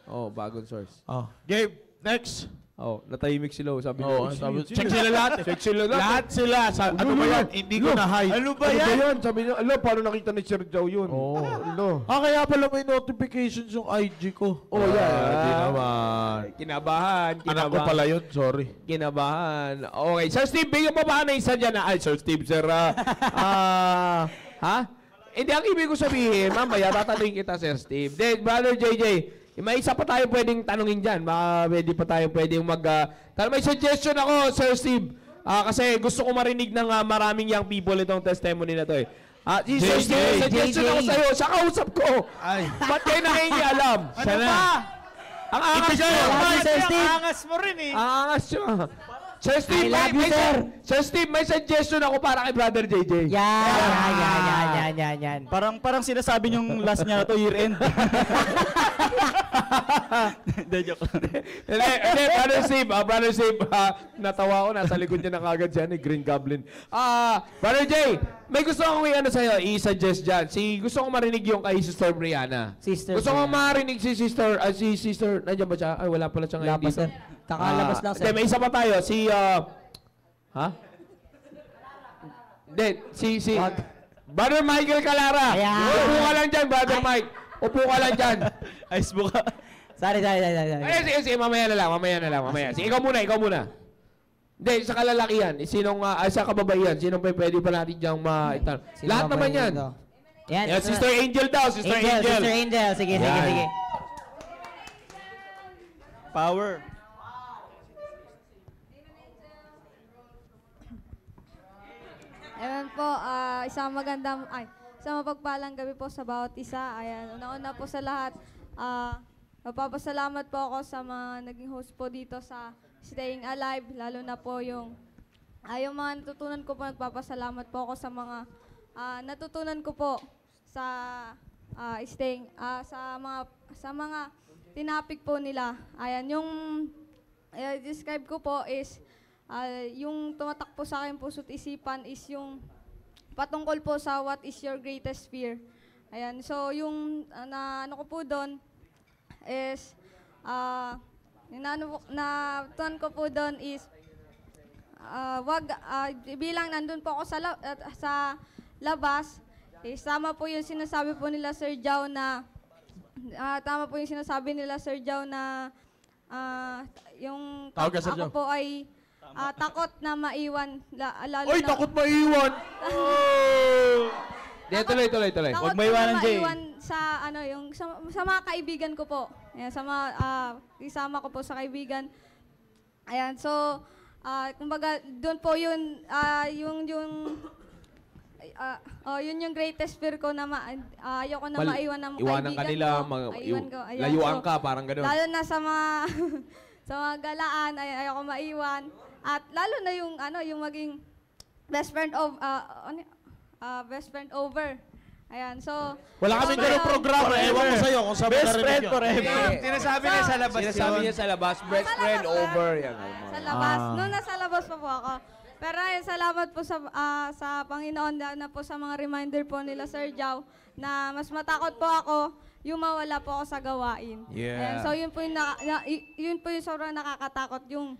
Oh, bagong source.
Oh. Gabe, next.
Oh, natahimik sila. Sabi
Oh,
niya.
sabi, check sila lahat.
Check sila lahat.
Lahat sila. Ano ba yan? Hindi ko na hide.
Ano ba yan?
Sabi niya, paano nakita ni Sir Joe yun?
Oh.
Ano?
Kaya pala may notifications yung IG ko.
Oh, yeah.
Di naman.
Kinabahan.
Anak ko pala yun, sorry.
Kinabahan. Okay. Sir Steve, bigyan mo ba na isa dyan? Ay, Sir Steve, Sir. Ha? Hindi, ang ibig ko sabihin, mamaya, tatanungin kita, Sir Steve. Then, Brother JJ, may isa pa tayo pwedeng tanungin dyan. Baka pwede pa tayo pwedeng may suggestion ako, Sir Steve. Kasi gusto ko marinig ng maraming young people itong testimony na to eh. Si Sir Steve, may suggestion ako sa'yo. Sa kausap ko.
Ay.
Ba't kayo nakikialam?
Ano ba?
Ang angas nyo.
Ang angas mo rin eh.
Ang angas nyo. Sir Steve, Sir Steve, may suggestion ako para kay Brother JJ.
Yan.
Parang sinasabi niyong last niya na to, year end. Hindi, joke lang.
Hindi, Brother Steve, natawa ko, nasa likod niya na kagad dyan, Green Goblin. Brother Jay, may gusto akong sa'yo, i-suggest dyan. Gusto kong marinig yung kay Sister Brianna. Gusto kong marinig si Sister, nandiyan ba siya? Ay, wala pala siya ngayon dito.
Kakalabas lang, sir.
Hindi, may isa pa tayo, Hindi, Brother Michael Calara.
Ayan.
Upo ka lang dyan, Brother Mike. Upo ka lang dyan.
Ice buka.
Sorry.
Ay, sige, mamaya na lang. Sige, ikaw muna. Hindi, sa kalalakihan, sa kababaihan, sinong pwede pa natin diyang maitan? Lahat naman yan.
Yan,
Sister Angel daw, Sister Angel.
Sister Angel. Sige.
Power.
Ayan po, isang mapagpalang gabi po sa bawat isa. Ayan, una-una po sa lahat, mapapasalamat po ako sa mga naging host po dito sa Staying Alive, lalo na po yung mga natutunan ko po, nagpapasalamat po ako sa mga natutunan ko po sa sa mga tinapik po nila. Ayan, yung describe ko po is yung tumatak po sa akin puso't isipan is yung patungkol po sa what is your greatest fear. Ayan, so yung ano ko po doon is natutunan ko po doon is bilang nandun po ako sa labas, tama po yung sinasabi po nila Sir Jao na yung
Tawag ka, Sir
ako
Jao.
po ay takot na maiwan lalo
Oy,
na
takot maiwan!
Hindi, tuloy.
takot
Huwag
na
maiwanan, Jay.
maiwan sa sa mga kaibigan ko po. Ayan, sa mga isama ko po sa kaibigan. Ayan, so kumbaga doon po yun yun yung greatest fear ko na ayoko na maiwan ng
Iwanan
kaibigan
kanila,
ko. Iwan ko. Ayan,
layuan
so,
ka, parang gano'n.
lalo na sa mga sa mga galaan, ayoko maiwan. At lalo na yung maging best friend over. Ayan, so
Wala kaming ganung programa. Ewan ko sa'yo kung saan mo narinig yun.
Sinasabi niya sa labas
Sinasabi
yun.
niya sa labas, best friend
labas,
over. Yan.
sa labas. Nung nasa labas pa po ako. Pero ayun, salamat po sa Panginoon na po sa mga reminder po nila Sir Jao na mas matakot po ako yung mawala po ako sa gawain.
Yeah.
Ayan, so yun po yung sobrang nakakatakot yung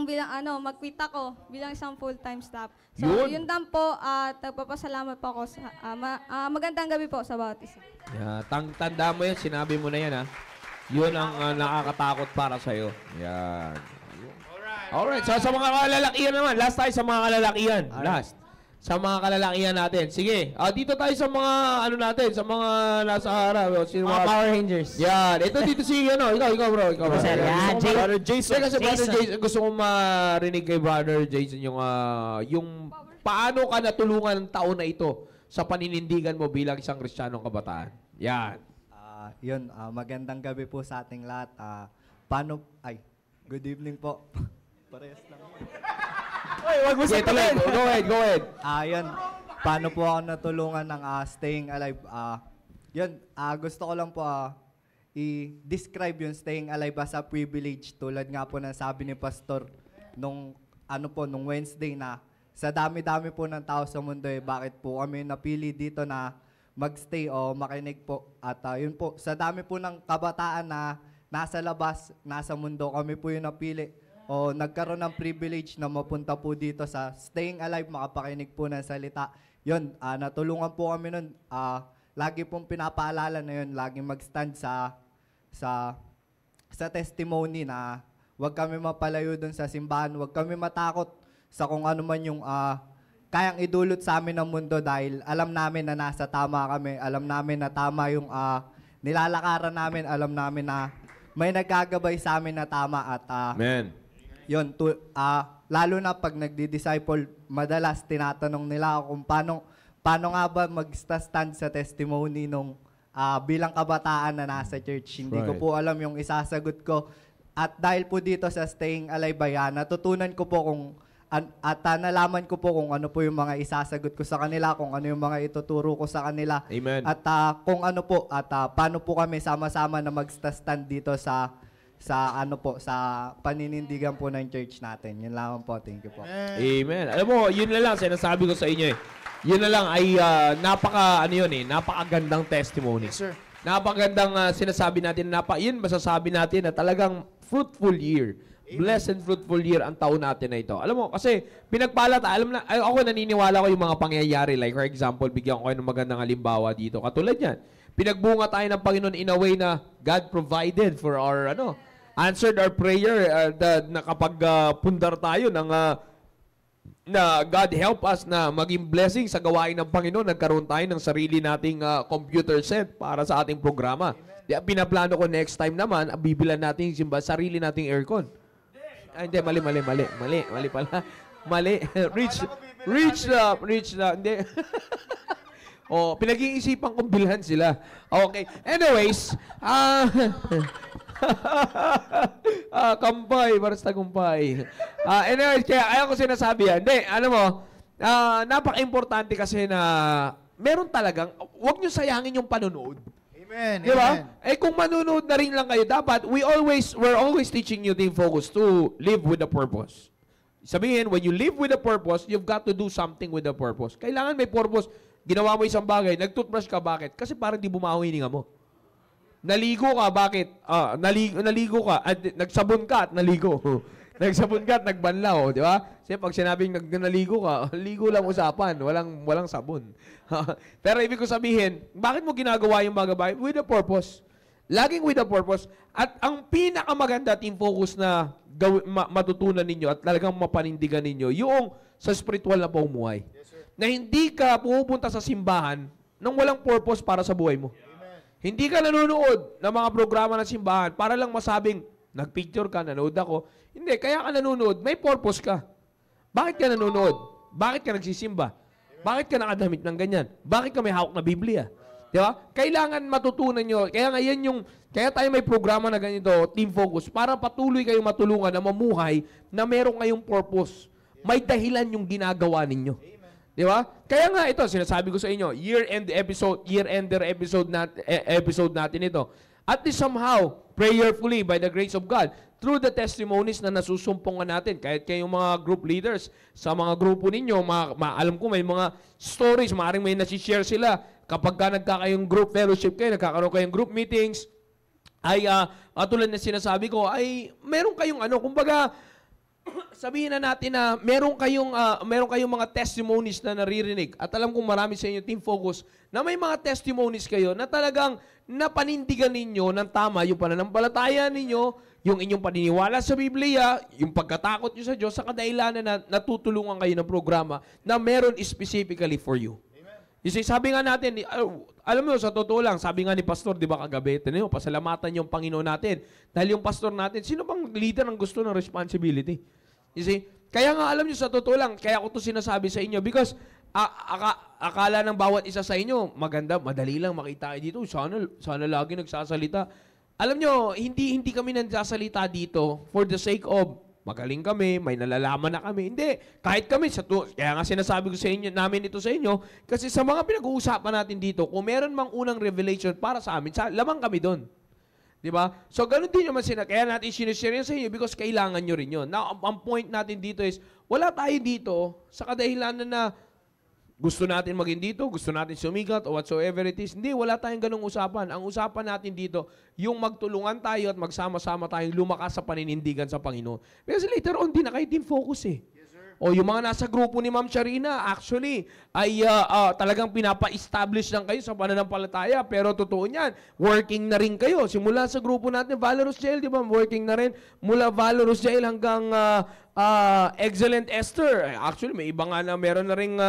bilang mag-quit ako bilang isang full-time staff. So yun lang po at nagpapasalamat po ako sa magandang gabi po sa bawat isa.
Yeah, tanda mo yan, sinabi mo na yan ha. Yun ang nakakatakot para sa'yo. Yan. Alright, so sa mga kalalakihan naman, last tayo sa mga kalalakihan. Last. sa mga kalalakihan natin. Sige, dito tayo sa mga ano natin, sa mga nasa harap. Sino
Mga Power Rangers.
Yan. Ito dito si ikaw bro. Ikaw bro.
Sir, yan.
Brother Jason. Kasi Brother
Jason.
Jason, gusto kong marinig kay Brother Jason yung paano ka natulungan ng taon na ito sa paninindigan mo bilang isang Kristiyanong kabataan. Yan.
Magandang gabi po sa ating lahat. Good evening po. Parehas lang.
Wag mo sabihin. Go ahead.
Paano po ako natulungan ng staying alive? Gusto ko lang po i-describe yung staying alive as a privilege. Tulad nga po ng sabi ni Pastor nung Wednesday na sa dami-dami po ng tao sa mundo, bakit po kami napili dito na magstay o makinig po. At yun po, sa dami po ng kabataan na nasa labas, nasa mundo, kami po yung napili o nagkaroon ng privilege na mapunta po dito sa Staying Alive, makapakinig po ng salita. Yun, natulungan po kami nun. Lagi pong pinapaalala na yun, lagi mag-stand sa testimony na huwag kami mapalayo dun sa simbahan, huwag kami matakot sa kung ano man yung kayang idulot sa amin ng mundo dahil alam namin na nasa tama kami, alam namin na tama yung nilalakaran namin, alam namin na may nagkagabay sa amin na tama at
Amen.
yun, lalo na pag nagdi-disciple, madalas tinatanong nila ako kung paano nga ba mag-stand sa testimony nung bilang kabataan na nasa church. Hindi ko po alam yung isasagot ko. At dahil po dito sa Staying Alive, natutunan ko po nalaman ko po kung ano po yung mga isasagot ko sa kanila, kung ano yung mga ituturo ko sa kanila.
Amen.
At kung ano po, at paano po kami sama-sama na mag-stand dito sa paninindigan po ng church natin. Yun lang po. Thank you po.
Amen. Alam mo, yun na lang sinasabi ko sa inyo eh. Yun na lang ay napakagandang testimony.
Yes, sir.
Napakagandang sinasabi natin, yun masasabi natin na talagang fruitful year. Blessed and fruitful year ang taon natin na ito. Alam mo, kasi pinagpala tayo, ako naniniwala ko yung mga pangyayari. Like for example, bigyan ko kayo ng magandang halimbawa dito. Katulad yan, pinagbunga tayo ng Panginoon in a way na God provided for our, answered our prayer na kapag pundar tayo na God help us na maging blessing sa gawain ng Panginoon, nagkaroon tayo ng sarili nating computer set para sa ating programa. Pinaplano ko next time naman, bibilan natin yung sarili nating aircon. Hindi, mali pala. Mali. Reach na. Hindi. Pinag-iisipan kong bilhan sila. Okay. Anyways, kampay, basta kumpay. Anyways, kaya ayaw ko sinasabi yan. Hindi, alam mo, napaka-importante kasi na meron talagang, huwag nyo sayangin yung panonood.
Amen.
Diba? Kung manunood na rin lang kayo, dapat, we're always teaching you Team Focus to live with a purpose. Sabihin, when you live with a purpose, you've got to do something with a purpose. Kailangan may purpose. Ginawa mo isang bagay, nag-toothbrush ka, bakit? Kasi parang di bumaho yung hininga mo. Naligo ka, bakit? Naligo ka, nagsabon ka at naligo. Nagsabon ka at nagbanlaw, di ba? Kasi pag sinabing naligo ka, ligo lang usapan, walang sabon. Pero ibig ko sabihin, bakit mo ginagawa yung mga bagay? With a purpose. Laging with a purpose. At ang pinakamaganda Team Focus na matutunan ninyo at talagang mapanindigan ninyo, yung sa spiritual na pamumuhay. Yes, na hindi ka pupunta sa simbahan nang walang purpose para sa buhay mo. Amen. Hindi ka nanonood ng mga programa ng simbahan para lang masabing, nagpicture ka, nanood ako. Hindi, kaya ka nanonood, may purpose ka. Bakit ka nanonood? Bakit ka nagsisimba? Bakit ka nakadamit ng ganyan? Bakit ka may hawak na Biblia? Di ba? Kailangan matutunan nyo. Kaya nga kaya tayo may programa na ganito, Team Focus, para patuloy kayong matulungan na mamuhay na meron kayong purpose. May dahilan yung ginagawa ninyo. Di ba? Kaya nga ito, sinasabi ko sa inyo, year-ender episode natin ito. At least somehow, prayerfully, by the grace of God, through the testimonies na nasusumpungan natin, kahit kayong mga group leaders, sa mga grupo ninyo, alam ko may mga stories, maaaring may nasishare sila, kapag ka nagkakayong group fellowship kayo, nagkakaroon kayong group meetings, ay, tulad na sinasabi ko, ay meron kayong kumbaga, sabihin na natin na meron kayong mga testimonies na naririnig. At alam kong marami sa inyo, Team Focus, na may mga testimonies kayo na talagang napanindigan ninyo ng tama yung pananampalataya ninyo, yung inyong paniniwala sa Biblia, yung pagkatakot nyo sa Diyos, sa kadahilanan na natutulungan kayo ng programa na meron specifically for you. You see, sabi nga natin, alam mo, sa totoo lang, sabi nga ni Pastor, di ba kagabi, tinanong, pasalamatan yung Panginoon natin. Dahil yung Pastor natin, sino bang leader ang gusto ng responsibility? You see, kaya nga alam nyo, sa totoo lang, kaya ko to sinasabi sa inyo because akala ng bawat isa sa inyo, maganda, madali lang makita kayo dito, sana lagi nagsasalita. Alam nyo, hindi kami nagsasalita dito for the sake of magaling kami, may nalalaman na kami. Hindi. Kahit kami, kaya nga sinasabi ko sa inyo, namin ito sa inyo, kasi sa mga pinag-uusapan natin dito, kung meron mang unang revelation para sa amin, lamang kami doon. Di ba? So, ganun din naman kaya natin sinishare yan sa inyo because kailangan nyo rin yun. Now, ang point natin dito is, wala tayo dito sa kadahilanan na gusto natin maging dito, gusto natin sumigat o whatsoever it is. Hindi, wala tayong ganung usapan. Ang usapan natin dito, yung magtulungan tayo at magsama-sama tayong lumakas sa paninindigan sa Panginoon. Kasi later on, din na kayo team focus eh. O yung mga nasa grupo ni Ma'am Sharina, actually, ay talagang pinapa-establish lang kayo sa pananampalataya. Pero totoo niyan, working na rin kayo. Simula sa grupo natin, Valorous Jail, di ba? Working na rin. Mula Valorous Jail hanggang Excellent Esther. Actually, may iba nga na meron na rin,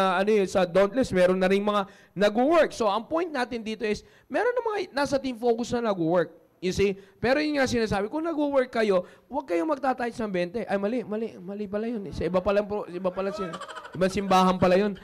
sa Dauntless, meron na rin mga nag-work. So, ang point natin dito is, meron na mga nasa team focus na nag-work. You see? Pero yun nga sinasabi, kung nag-work kayo, huwag kayong magtatahit ng 20. Ay, mali pala yun. Sa ibang simbahan pala yun.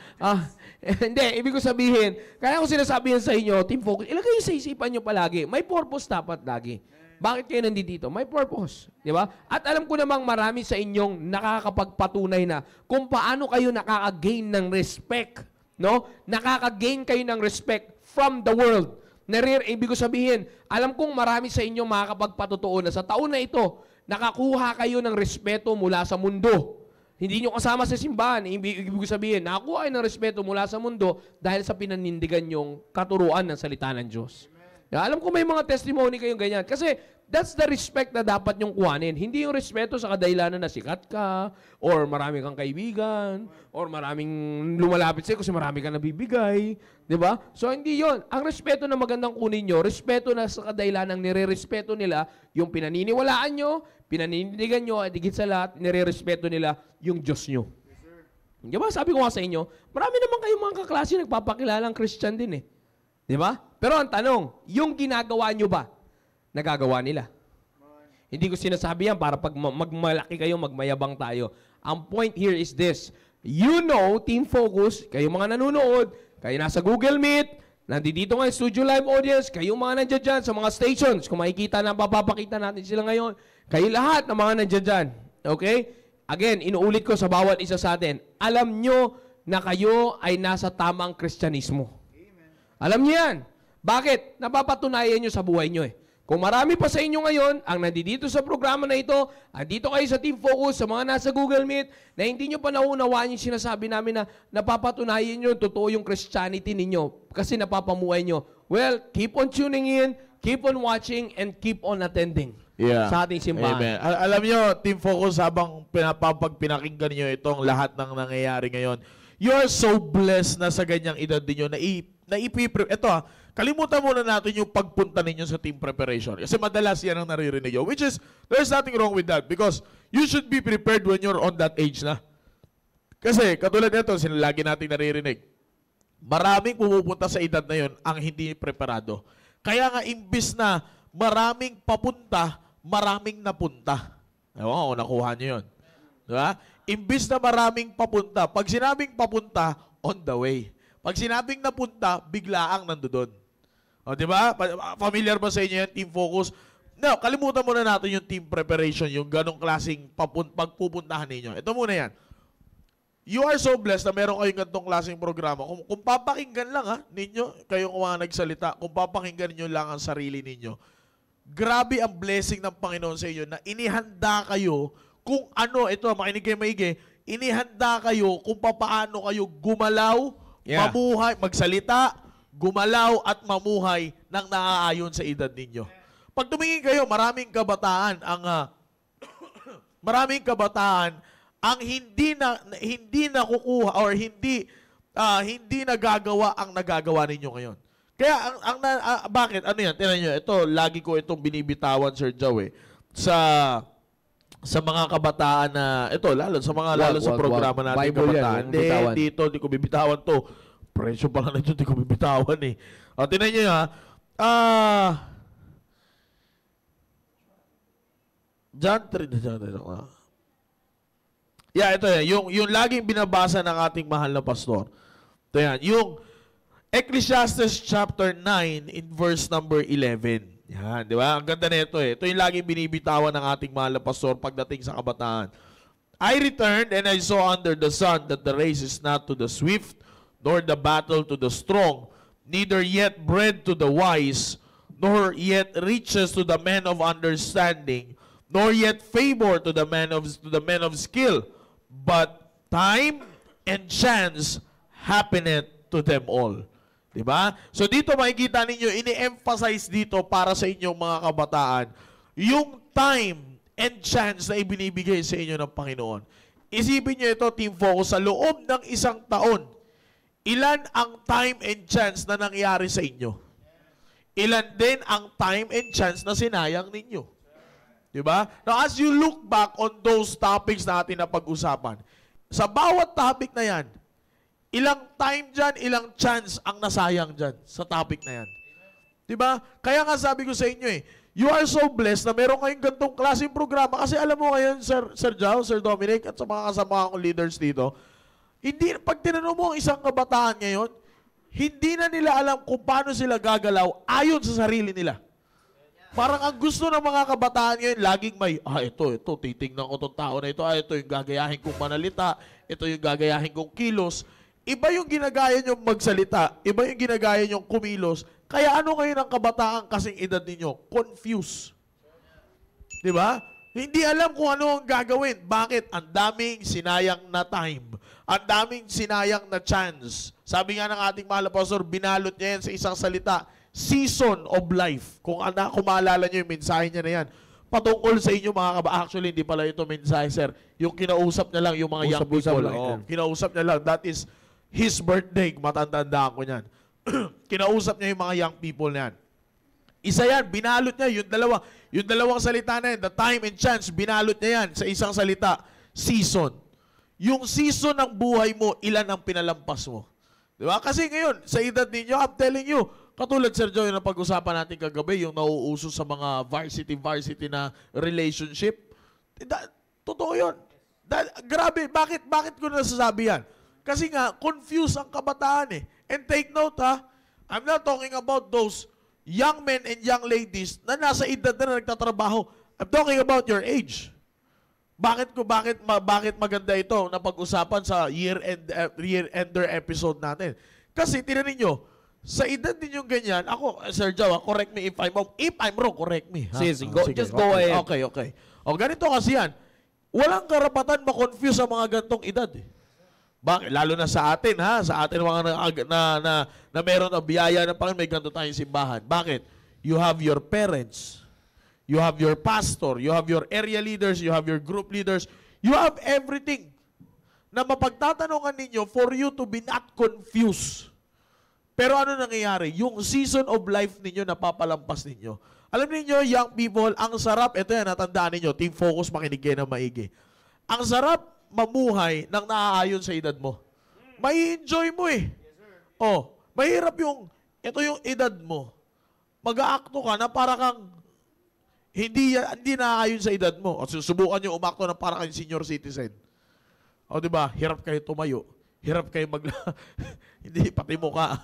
Hindi, ibig ko sabihin, kaya ko sinasabi yan sa inyo, team focus, ilagay sa isipan nyo palagi. May purpose dapat lagi. Bakit kayo nandito? May purpose. Di ba? At alam ko namang marami sa inyong nakakapagpatunay na kung paano kayo nakaka-gain ng respect. No? Nakaka-gain kayo ng respect from the world. Ibig ko sabihin, alam kong marami sa inyo makakapagpatotoo na sa taon na ito, nakakuha kayo ng respeto mula sa mundo. Hindi nyo kasama sa simbahan. Ibig ko sabihin, nakakuha kayo ng respeto mula sa mundo dahil sa pinanindigan nyong katuruan ng salita ng Diyos. Alam ko may mga testimony kayong ganyan. Kasi that's the respect na dapat nyong kuhanin. Hindi yung respeto sa kadahilanan na sikat ka, or marami kang kaibigan, or maraming lumalapit sa'yo kasi marami kang nabibigay. Diba? So, hindi yon. Ang respeto na magandang kunin nyo, respeto na sa kadahilanan nire-respeto nila yung pinaniniwalaan nyo, pinanindigan nyo, at higit sa lahat, nire-respeto nila yung Diyos nyo. Diba? Sabi ko nga sa inyo, marami naman kayong mga kaklase nagpapakilalang Christian din eh. Diba? Pero ang tanong, yung ginagawa nyo ba, nagagawa nila? Hindi ko sinasabi yan para pag magmalaki kayo, magmayabang tayo. Ang point here is this. You know, team focus, kayo mga nanonood, kayo nasa Google Meet, nandito nga studio live audience, kayo mga nandiyan dyan sa mga stations, kung makikita na, papapakita natin sila ngayon, kayo lahat ng mga nandiyan dyan. Okay? Again, inuulit ko sa bawat isa sa atin, alam nyo na kayo ay nasa tamang Kristyanismo. Alam niyo yan. Bakit? Napapatunayan nyo sa buhay nyo eh. Kung marami pa sa inyo ngayon, ang nandito sa programa na ito, andito kayo sa Team Focus, sa mga nasa Google Meet, na hindi nyo pa naunawaan yung sinasabi namin na napapatunayan nyo, totoo yung Christianity ninyo kasi napapamuhay nyo. Well, keep on tuning in, keep on watching, and keep on attending sa ating simbahan.
Amen. Alam nyo, Team Focus, habang pinakinggan nyo itong lahat ng nangyayari ngayon, you are so blessed na sa ganyang edad ninyo na ito kalimutan muna natin yung pagpunta ninyo sa team preparation. Kasi madalas yan ang naririnig nyo. Which is, there's nothing wrong with that because you should be prepared when you're on that age na. Kasi, katulad nito, lagi natin naririnig, maraming pumupunta sa edad na yon ang hindi preparado. Kaya nga, imbis na maraming papunta, maraming napunta. Ewan ko, nakuha nyo yun. Diba? Imbis na maraming papunta, pag sinabing papunta, on the way. Pag sinabing napunta, biglaang nandoon. O, di ba? Familiar ba sa inyo yan, team focus? No, kalimutan muna natin yung team preparation, yung ganong klaseng pagpupuntahan ninyo. Ito muna yan. You are so blessed na meron kayong ganitong klaseng programa. Kung papakinggan lang ninyo, kayong mga nagsalita, kung papakinggan nyo lang ang sarili ninyo, grabe ang blessing ng Panginoon sa inyo na inihanda kayo kung ano, ito, makinig kayo maigi, inihanda kayo kung paano kayo gumalaw, mamuhay, magsalita, gumalaw at mamuhay ng naaayon sa edad ninyo. Pag tumingin kayo, maraming kabataan ang hindi nakukuha or hindi nagagawa ang nagagawa ninyo ngayon. Kaya bakit? Ano yan? Tingnan niyo, ito lagi ko itong binibitawan, Sir Joe. sa mga kabataan na ito lalo sa programa natin
Bible
kabataan.
yan, bitawan.
Dito di ko bibitawan to. Presyo pa lang nito, di ko bibitawan eh. O, tingnan niyo ha. John 3. Yeah, ito yan. Yung laging binabasa ng ating mahal na pastor. Ito yan. Yung Ecclesiastes chapter 9 in verse number 11. Yan, di ba? Ang ganda nito eh. Ito yung laging binibitawan ng ating mahal na pastor pagdating sa kabataan. I returned and I saw under the sun that the race is not to the swift, nor the battle to the strong, neither yet bread to the wise, nor yet riches to the men of understanding, nor yet favor to the men of skill, but time and chance happeneth to them all. Diba? So dito makikita ninyo, ini-emphasize dito para sa inyong mga kabataan, yung time and chance na ibinibigay sa inyo ng Panginoon. Isipin nyo ito, Team Focus, sa loob ng isang taon, ilan ang time and chance na nangyari sa inyo? Ilan din ang time and chance na sinayang ninyo? Diba? Now, as you look back on those topics na atin na pag-usapan, sa bawat topic na yan, ilang time dyan, ilang chance ang nasayang dyan sa topic na yan. Diba? Kaya nga sabi ko sa inyo you are so blessed na meron kayong gantong klaseng programa. Kasi alam mo ngayon, Sir Jao, Sir Dominic, at sa mga kasama kong leaders dito, hindi, pag tinanong mo ang isang kabataan ngayon, hindi na nila alam kung paano sila gagalaw ayon sa sarili nila. Parang ang gusto ng mga kabataan ngayon, laging may, ito, titingnan ko itong tao na ito, ito yung gagayahin kong manalita, ito yung gagayahin kong kilos. Iba yung ginagaya nyong magsalita, iba yung ginagaya nyong kumilos. Kaya ano ngayon ang kabataan kasing edad ninyo? Confused. Diba? Hindi alam kung ano ang gagawin. Bakit? Ang daming sinayang na time. Ang daming sinayang na chance. Sabi nga ng ating mahal na pastor, binalot niya yan sa isang salita, season of life. Kung maalala niyo yung mensahe niya na yan, patungkol sa inyo mga kabataan. Actually, hindi pala ito mensahe, sir. Yung kinausap niya lang, yung mga young people. Kinausap niya lang. That is his birthday. Matandaan ko niyan. Kinausap niya yung mga young people na yan. Isa yan, binalot niya. Yung dalawang salita na yan, the time and chance, binalot niya yan sa isang salita, season. Yung season ng buhay mo, ilan ang pinalampas mo. Diba? Kasi ngayon, sa edad ninyo, I'm telling you, katulad, Sir Joe, yung napag-usapan natin kagabi, yung nauuso sa mga varsity na relationship. Totoo yun. Grabe, bakit ko nasasabi yan? Kasi nga, confused ang kabataan eh. And take note ha, I'm not talking about those young men and young ladies na nasa edad na nagtatrabaho. I'm talking about your age. Bakit maganda ito na pag-usapan sa year-ender episode natin? Kasi tinanin nyo, sa edad ninyong ganyan, ako, Sir Joe, correct me if I'm wrong, correct me.
Sige, just go ahead.
Okay. O ganito kasi yan, walang karapatan ma-confuse sa mga gantong edad eh. Bakit? Lalo na sa atin, sa atin mga na meron ang biyaya ng Panginoon, may ganito tayong simbahan. Bakit? You have your parents, you have your pastor, you have your area leaders, you have your group leaders, you have everything na mapagtatanungan ninyo for you to be not confused. Pero ano nangyayari? Yung season of life ninyo napapalampas ninyo. Alam niyo, young people, ang sarap, ito yan, natandaan ninyo, Team Focus, makinig kayo ng maigi. Ang sarap mamuhay nang naaayon sa edad mo. May enjoy mo eh. Mahirap ito yung edad mo. Mag-aakto ka na para kang hindi naaayon sa edad mo. O susubukan nyo umakto na para kang senior citizen. O diba, hirap kayo tumayo. Hirap kayo hindi, pati mukha.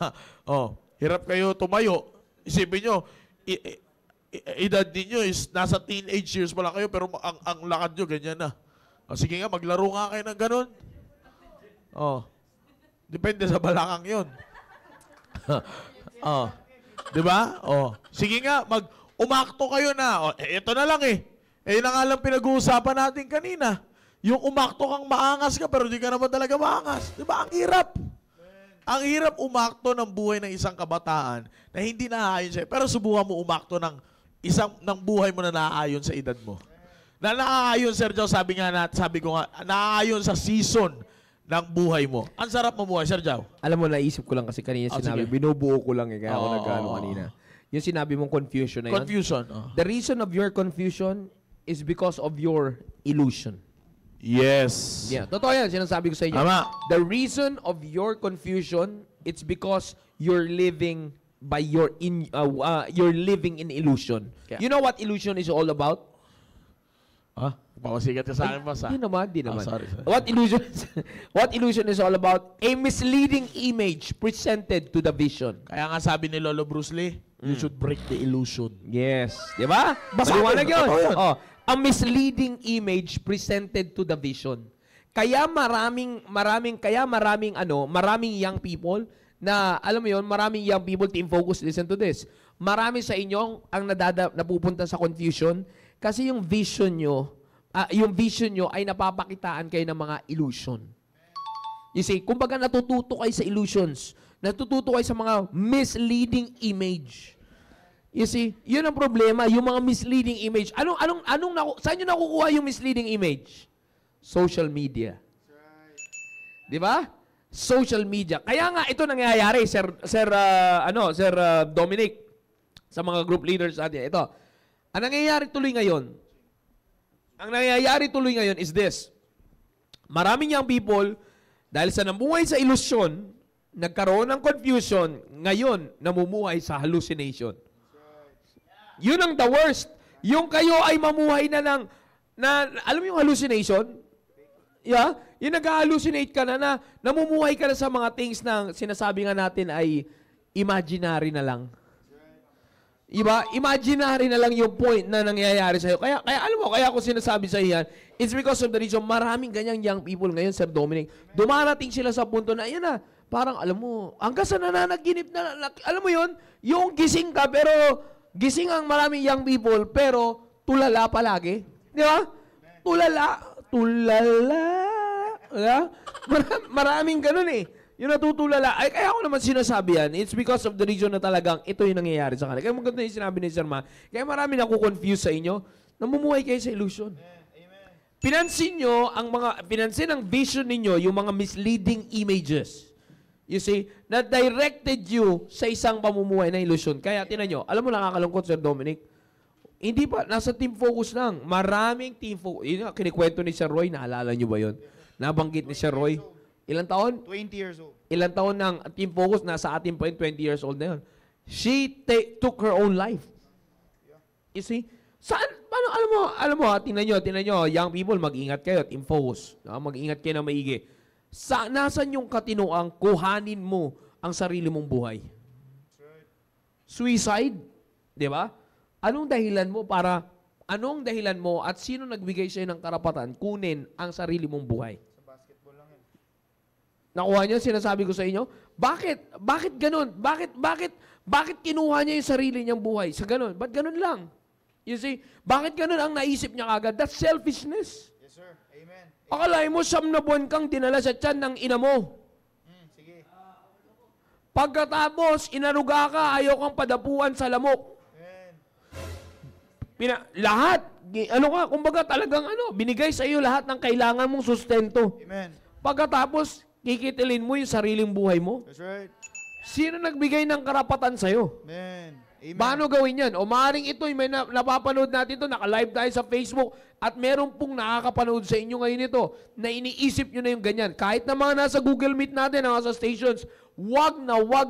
Hirap kayo tumayo. Isipin nyo, edad ninyo is nasa teenage years pa lang kayo, pero ang lakad nyo, ganyan na. Sige nga, maglaro nga kayo ng ganun. Depende sa balakang yun. Diba? Sige nga, umakto kayo na. Ito na lang eh. Yun na nga lang pinag-uusapan natin kanina. Yung umakto kang maangas ka, pero di ka naman talaga maangas. Diba? Ang hirap. Ang hirap umakto ng buhay ng isang kabataan na hindi naaayon sa'yo. Pero subukan mo umakto ng buhay mo na naaayon sa edad mo. Na naaayon, Sir Joe, sabi ko nga, naaayon sa season ng buhay mo. Ang sarap mamuhay, Sir Joe.
Alam mo, naisip ko lang kasi kanina sinabi, binubuo ko lang kaya ako nag-ano kanina. Yung sinabi mong confusion na yun.
Confusion.
The reason of your confusion is because of your illusion.
Yes.
Yeah, totoo yan, sinasabi ko sa inyo.
Tama.
The reason of your confusion, it's because you're living by you're living in illusion.
Yeah.
You know what illusion is all about?
Papasikat ka sa akin, boss.
Di naman.
Sorry.
What illusion is all about? A misleading image presented to the vision.
Kaya nga sabi ni Lolo Bruce Lee, you should break the illusion.
Yes. Di ba? Maliwanag yun. Oh, a misleading image presented to the vision. Kaya maraming young people na, alam mo yun, maraming young people, Team Focus, listen to this. Marami sa inyo ang napupunta sa confusion kasi yung vision nyo ay napapakitaan kayo ng mga illusion. You see, kumbaga natututo kayo sa illusions. Natututo kayo sa mga misleading image. You see, yun ang problema, yung mga misleading image. Saan nyo nakukuha yung misleading image? Social media. Di ba? Social media. Kaya nga ito nangyayari, Sir Dominic, sa mga group leaders natin. Ito, ang nangyayari tuloy ngayon is this. Maraming young people, dahil sa namuhay sa ilusyon, nagkaroon ng confusion, ngayon, namumuhay sa hallucination. Yun ang the worst. Yung kayo ay mamuhay na alam mo yung hallucination? Yeah? Yung nag-hallucinate ka na namumuhay ka na sa mga things na sinasabi nga natin ay imaginary na lang. Iba? Imaginary na lang yung point na nangyayari sa'yo. Kaya alam mo, kaya ako sinasabi sa iyan, it's because of the reason, maraming ganyang young people ngayon, Sir Dominic, dumarating sila sa punto na, ayan na, parang alam mo, hanggang sa nananaginip na, alam mo yun, yung gising ka, pero gising ang maraming young people, pero tulala palagi. Di ba? Tulala. Yeah? Maraming ganun eh. Yung natutulala. Ay, kaya ako naman sinasabi yan. It's because of the reason na talagang ito yung nangyayari sa kanila. Kaya maganda yung sinabi ni Sir Ma. Kaya marami na confuse sa inyo. Namumuhay kayo sa illusion. Pinansin ang vision ninyo, yung mga misleading images. You see, na directed you sa isang pamumuhay na illusion. Kaya tinan nyo, alam mo nakakalungkot, Sir Dominic, hindi pa, nasa Team Focus lang. Maraming Team Focus. Yun nga, kinikwento ni Sir Roy, naalala nyo ba yun? Nabanggit ni Sir Roy. Ilang taon?
20 years old.
Ilang taon ng Team Focus, nasa atin pa yun, 20 years old na yun. She took her own life. You see? Saan? Paano? Alam mo, tingnan nyo, young people, mag-ingat kayo, Team Focus. Mag-ingat kayo na maigi. Nasaan yung katinoang kuhanin mo ang sarili mong buhay? Suicide? Di ba? Anong dahilan mo at sino nagbigay sa'yo ng karapatan kunin ang sarili mong buhay? Nakuha niyo, sinasabi ko sa inyo? Bakit ganun? Bakit kinuha niya yung sarili niyang buhay? Sa ganun? Ba't ganun lang? You see? Bakit ganun ang naisip niya agad? That's selfishness.
Yes, sir. Amen.
Akalain mo, 9 na buwan kang dinala sa tiyan ng ina mo.
Sige.
Pagkatapos, inaruga ka, ayaw kang padapuan sa lamok. Lahat, kumbaga talagang binigay sa iyo lahat ng kailangan mong sustento.
Amen.
Pagkatapos, kikitilin mo yung sariling buhay mo.
That's right.
Sino nagbigay ng karapatan sa'yo?
Amen. Amen.
Paano gawin yan? O maaaring ito, may napapanood natin ito, naka-live tayo sa Facebook, at meron pong nakakapanood sa inyo ngayon ito, na iniisip nyo na yung ganyan. Kahit na mga nasa Google Meet natin, nasa stations, wag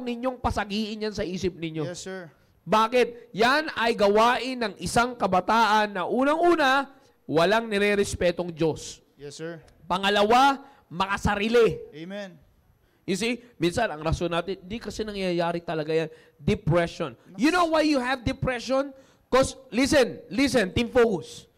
ninyong pasagiin yan sa isip ninyo.
Yes, sir.
Bakit? Yan ay gawain ng isang kabataan na unang-una, walang nire-respetong Diyos.
Yes, sir.
Pangalawa, makasarili.
Amen.
You see, minsan, ang rason natin, di kasi nangyayari talaga yan. Depression. You know why you have depression? Because, listen, Team Focus.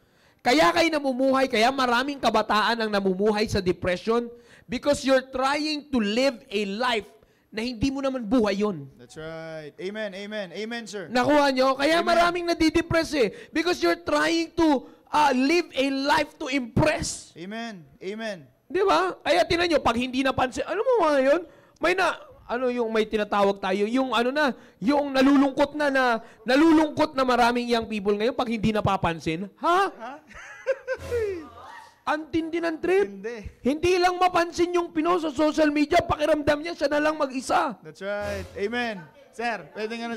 Kaya kayo namumuhay, kaya maraming kabataan ang namumuhay sa depression because you're trying to live a life na hindi mo naman buhay yun.
That's right. Amen, amen, amen, sir.
Nakuha nyo? Kaya maraming nadidepress because you're trying to live a life to impress.
Amen, amen.
Di ba? Kaya tinan nyo, pag hindi napansin, ano mo nga yun? May tinatawag tayo, yung nalulungkot na maraming young people ngayon pag hindi napapansin. Ha? Ang tindi ng trip. Hindi lang mapansin yung pinost sa social media, pakiramdam niya, siya na lang mag-isa.
That's right. Amen. Sir, pwedeng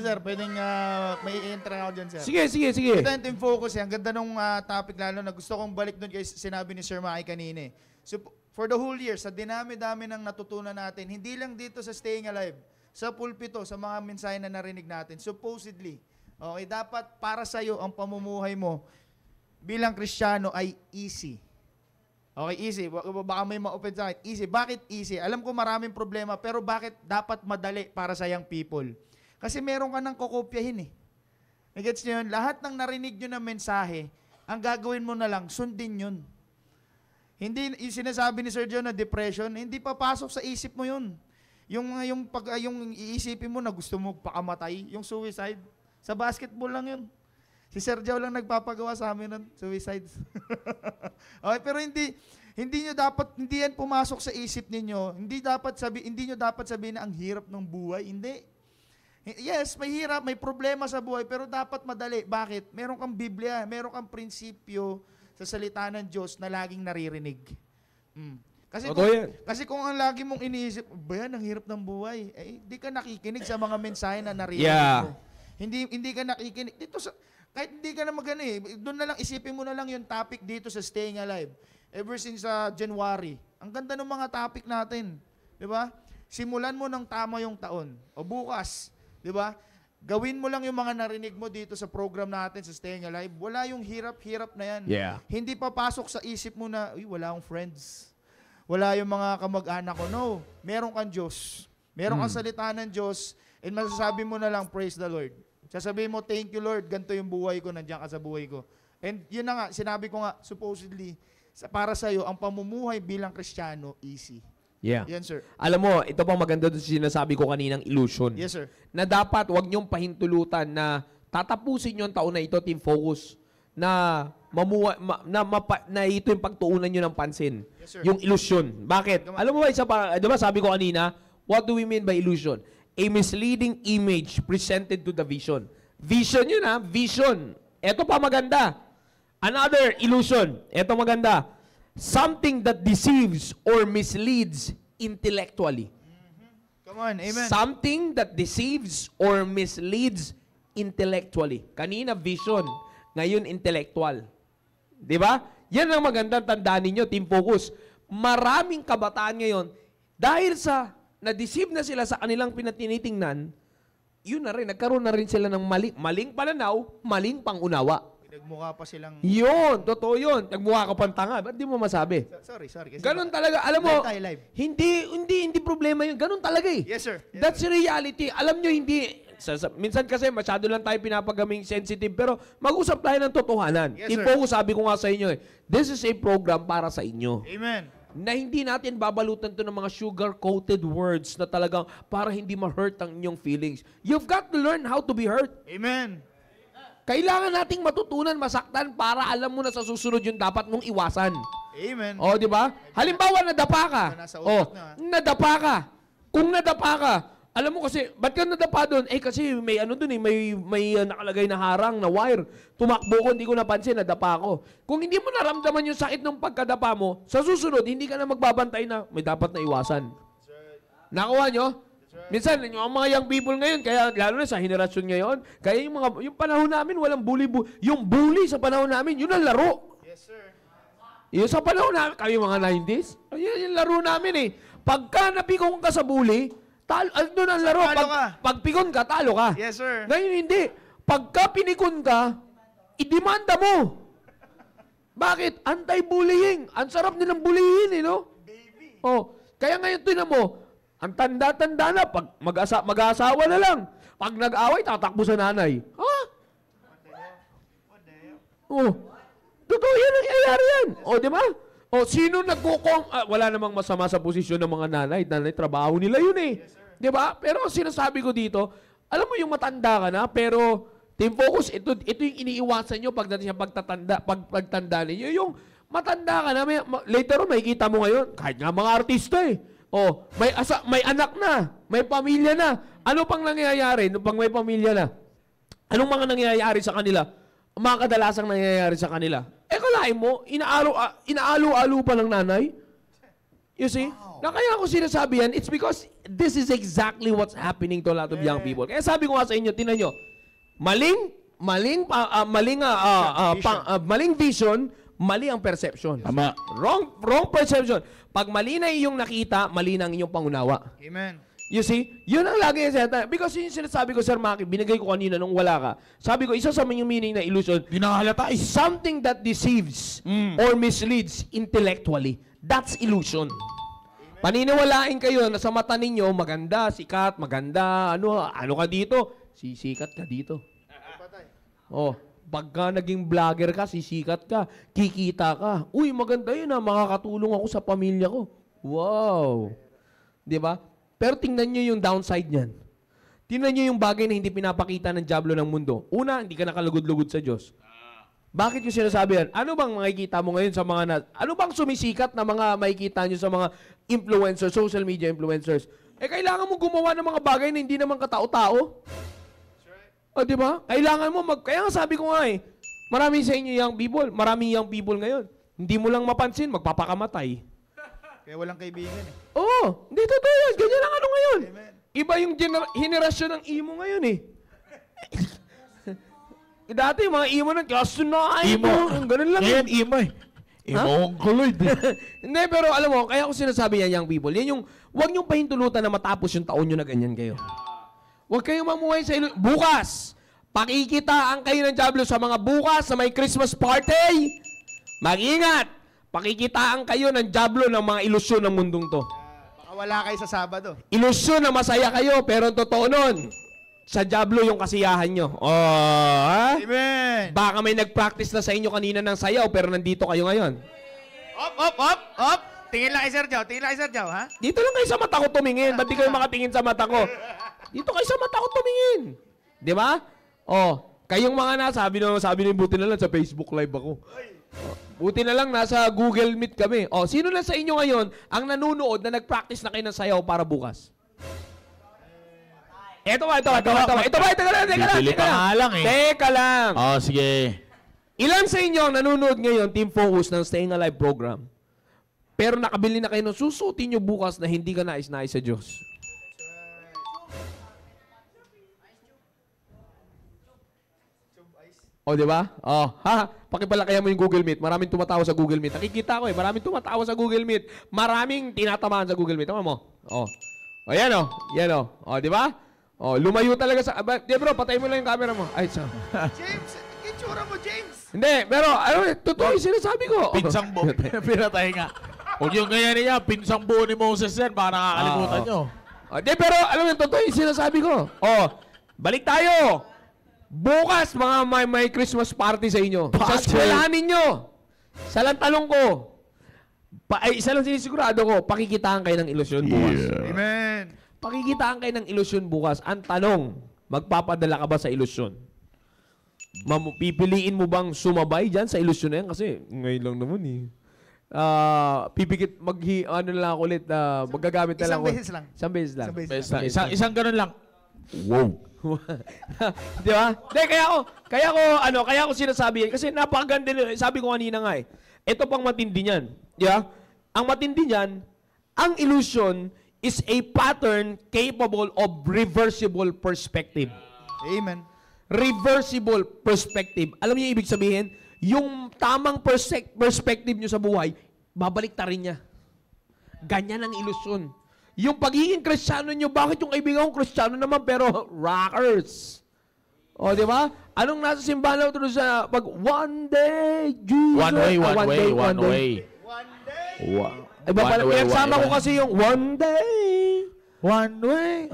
may i-enter ako dyan, sir.
Sige.
Ito yung team focus. Ang ganda nung topic lalo na gusto kong balik doon kay sinabi ni Sir Maki kanina. So, for the whole year, sa dinami-dami ng natutunan natin, hindi lang dito sa Staying Alive, sa pulpito, sa mga mensahe na narinig natin, supposedly, okay, dapat para sa'yo ang pamumuhay mo bilang Kristiyano ay easy. Okay, easy. Baka may ma-open sa akin. Easy. Bakit easy? Alam ko maraming problema, pero bakit dapat madali para sa young people? Kasi meron ka nang kokopyahin eh. Nagets nyo yun? Lahat ng narinig nyo na mensahe, ang gagawin mo na lang, sundin yun. Hindi, yung sinasabi ni Sir John na depression, hindi papasok sa isip mo yun. Yung iisipin mo na gusto mo pakamatay, yung suicide, sa basketball lang yun. Si Sir Joe lang nagpapagawa sa amin ng suicides. Okay, pero hindi yan pumasok sa isip ninyo. Hindi nyo dapat sabihin na ang hirap ng buhay. Hindi. Yes, may hirap, may problema sa buhay, pero dapat madali. Bakit? Meron kang Biblia, meron kang prinsipyo sa salita ng Diyos na laging naririnig. Kasi kung ang lagi mong iniisip, ba yan, ang hirap ng buhay, eh, di ka nakikinig sa mga mensahe na naririnig mo. Hindi ka nakikinig. Dito kahit hindi ka na doon na lang, isipin mo na lang yung topic dito sa Staying Alive. Ever since January. Ang ganda ng mga topic natin. Di ba? Simulan mo ng tama yung taon. O bukas. Di ba? Gawin mo lang yung mga narinig mo dito sa program natin sa Staying Alive. Wala yung hirap-hirap na yan.
Yeah.
Hindi papasok sa isip mo na, wala akong friends. Wala yung mga kamag-anak ko. No. Meron kang Diyos. Meron kang salita ng Diyos. And masasabi mo na lang, praise the Lord. Sasabihin mo, thank you Lord, ganito yung buhay ko, nandiyan ka sa buhay ko. And yun na nga, sinabi ko nga, supposedly, para sa'yo, ang pamumuhay bilang Kristiyano, easy.
Yeah.
Yan, sir.
Alam mo, ito pang maganda doon sa sinasabi ko kaninang illusion.
Yes, sir.
Na dapat, wag niyong pahintulutan na tatapusin yung taon na ito, Team Focus, na ito yung pagtuunan nyo ng pansin.
Yes, sir.
Yung illusion. Bakit? Alam mo ba, diba sabi ko kanina, what do we mean by illusion? A misleading image presented to the vision. Vision yun ha, vision. Ito pa maganda. Another illusion. Ito maganda. Something that deceives or misleads intellectually.
Come on, amen.
Something that deceives or misleads intellectually. Kanina vision, ngayon intellectual. Di ba? Yan ang magandang tandaan ninyo, Team Focus. Maraming kabataan ngayon, dahil sa na-deceive na sila sa kanilang pinatinitingnan, yun na rin, nagkaroon na rin sila ng maling pananaw, maling pangunawa.
Nagmukha pa silang...
Yun, totoo yun. Nagmukha ka pang tanga. Ba't di mo masabi?
Sorry.
Ganon talaga. Alam mo,
live.
hindi problema yun. Ganon talaga eh.
Yes, sir. Yes,
That's reality. Alam nyo, hindi... Minsan kasi masyado lang tayo pinapagaming sensitive, pero mag-usap tayo ng totohanan.
Yes,
Team
sir.
Focus, sabi ko nga sa inyo this is a program para sa inyo.
Amen.
Na hindi natin babalutan to ng mga sugar-coated words na talagang para hindi ma-hurt ang inyong feelings. You've got to learn how to be hurt.
Amen.
Kailangan nating matutunan, masaktan para alam mo na sa susunod yung dapat mong iwasan.
Amen.
O, di ba? Halimbawa, nadapa ka.
Nasa utak na.
Nadapa ka. Kung nadapa ka, alam mo kasi, ba't ka nadapa doon? Eh kasi may ano doon eh, may nakalagay na harang, na wire. Tumakbo ko, hindi ko napansin, nadapa ako. Kung hindi mo naramdaman yung sakit ng pagkadapa mo, sa susunod, hindi ka na magbabantay na may dapat na iwasan. Nakuha nyo? Minsan, yung mga young people ngayon, kaya lalo na sa henerasyon ngayon, kaya yung panahon namin, walang bully. Yung bully sa panahon namin, yun ang laro.
Yes, sir.
Yung sa panahon namin, kami mga 90s, yun yung laro namin eh. Pagka napikong ka sa bully, doon ang laro. Pag pikon ka, talo ka.
Yes, sir.
Ngayon hindi. Pagka pinikon ka, idemanda mo. Bakit? Anti-bullying. Ang sarap nilang bullying, no?
Baby.
Oh, kaya ngayon tinan mo, ang tanda-tanda na, pag mag-asawa na lang. Pag nag-away, tatakbo sa nanay. Ha? Oh, totoo yan, nangyayari yan. Oh, di ba? O, sino wala namang masama sa posisyon ng mga nanay. Nanay, trabaho nila yun eh. Yes, di ba? Pero sinasabi ko dito, alam mo yung matanda ka na, pero Team Focus, ito yung iniiwasan nyo pagdating sa pagtanda ninyo. Yung matanda ka na, later on, makikita mo ngayon, kahit nga mga artista eh. O, may anak na, may pamilya na. Ano pang nangyayari pag may pamilya na? Anong mga nangyayari sa kanila? Mga kadalasang nangyayari sa kanila. Eh, kalahin mo, inaalo-alo pa ng nanay. You see? Na kaya ako sinasabi yan, it's because this is exactly what's happening to a lot of young people. Kaya sabi ko nga sa inyo, tinan nyo, maling vision, mali ang perception.
Tama.
Wrong perception. Pag mali na iyong nakita, mali na ang inyong pangunawa.
Amen.
You see? Yun ang lagi yung sinasabi. Because yung sinasabi ko, Sir Maki, binigay ko kanina nung wala ka. Sabi ko, isa sa yung meaning na illusion,
Di nakahalata eh.
something that deceives or misleads intellectually. That's illusion. Paniniwalain kayo na sa mata ninyo, maganda, sikat, maganda, ano ka dito? Sisikat ka dito. Oh, pagka naging vlogger ka, sisikat ka, kikita ka. Uy, maganda yun makakatulong ako sa pamilya ko. Wow. 'Di ba? Pero tingnan nyo yung downside niyan. Tingnan nyo yung bagay na hindi pinapakita ng dyablo ng mundo. Una, hindi ka nakalugod-lugod sa Diyos. Bakit yung sinasabi yan? Ano bang makikita mo ngayon sa mga ano bang sumisikat na mga makikita nyo sa mga influencers, social media influencers? Kailangan mo gumawa ng mga bagay na hindi naman katao-tao. O, di ba? Kailangan mo kaya nga sabi ko nga marami sa inyo young people, maraming young people ngayon. Hindi mo lang mapansin, magpapakamatay.
Kaya walang kaibigan
Oo, hindi totoo yan. Ganyan lang ngayon. Amen. Iba yung henerasyon ng imo ngayon Dati yung mga imo ng kaso na imo. Ganun lang.
Ngayon, imo Imo ang kuloid.
Hindi, pero alam mo, kaya ako sinasabi yan, young people, yan yung, huwag niyong pahintulutan na matapos yung taon nyo na ganyan kayo. Huwag kayong mamuhay sa bukas. Pakikitaan kayo ng dyablo sa mga bukas na may Christmas party. Mag-ingat. Pakikitaan kayo ng dyablo ng mga ilusyon ng mundong to.
Baka wala kayo sa Sabado.
Ilusyon na masaya kayo, pero ang totoo nun, sa dyablo yung kasiyahan nyo. Ha?
Amen.
Baka may nag-practice na sa inyo kanina ng sayaw, pero nandito kayo ngayon.
Op! Tingin lang kay Sir Joe, ha?
Dito lang kayo sa mata ko tumingin. Ba't di kayo makatingin sa mata ko? Dito kayo sa mata ko tumingin. Di ba? Kayong mga sabi ni buti na lang sa Facebook Live ako. Buti na lang nasa Google Meet kami. Sino na sa inyo ngayon ang nanunood na nag-practice na kayo ng sayaw para bukas? Ito ba? Teka lang.
Sige.
Ilan sa inyo ang nanonood ngayon, Team Focus ng Staying Alive program? Pero nakabili na kayo ng susutin nyo bukas na hindi ka nais-nais sa Diyos. Di ba? Pakipalakayan mo yung Google Meet. Maraming tumatawa sa Google Meet. Nakikita ko maraming tumatawa sa Google Meet. Maraming tinatamaan sa Google Meet. Tama mo? Yan di ba? Lumayo talaga sa... bro, patay mo lang yung camera mo. Ay, so.
James, itsura mo, James.
Hindi, pero totoo yung sinasabi ko.
Pinsang buo. Pinatay nga. Huwag yung ganyan niya, pinsang buo ni Moses yan, baka nakakalimutan nyo.
Hindi, pero alam mo, totoo yung sinasabi ko. Balik tayo. Bukas, mga may Christmas party sa inyo. Sa eskwelahan ninyo. Sa lang talong ko. Isa lang sinisigurado ko, pakikitaan kayo ng ilusyon bukas.
Amen.
Pakikitaan kayo ng ilusyon bukas. Ang tanong, magpapadala ka ba sa ilusyon? Pipiliin mo bang sumabay dyan sa ilusyon na yan? Kasi ngayon lang naman pipikit, lang ulit, magagamit na lang. Isang beses lang.
Isang ganun lang.
Wow. Di ba? Kaya ko sinasabi yan. Kasi napakaganda nila. Sabi ko kanina nga ito pang matindi niyan. Yeah? Ang matindi niyan, ang illusion is a pattern capable of reversible perspective.
Amen.
Reversible perspective. Alam niyo yung ibig sabihin? Yung tamang perspective nyo sa buhay, babalik ta rin niya. Ganyan ang ilusyon. Yung pagiging Kristiyano nyo, bakit yung kaibigan kong Kristiyano naman pero rockers? Di ba? Anong nasa simbahan na sa pag one day, Jesus.
One way.
Sama ko kasi yung one day.
One way.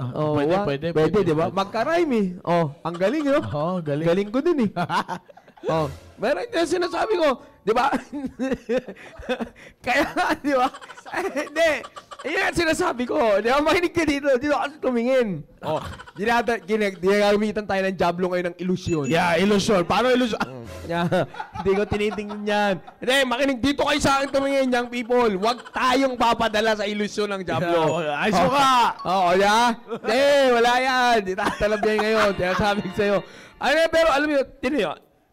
Pwede, di ba? Magka-rhyme ang galing,
galing.
Galing ko din Pero yung sinasabi ko, di ba? Kaya, di ba? Hindi. Yan sinasabi ko. Di ba? Makinig ka dito. Dito kasi tumingin. Ginagamitan tayo ng dyablo ngayon ng ilusyon.
Yeah, ilusyon. Paano ilusyon?
Hindi ko tinitingnan yan. Hindi, makinig dito kayo sa akin tumingin, young people. Huwag tayong papadala sa ilusyon ng dyablo.
Ay, suka!
Hindi, wala yan. Di tatalab yan ngayon. Sabi ko sa'yo. Pero alam mo yun,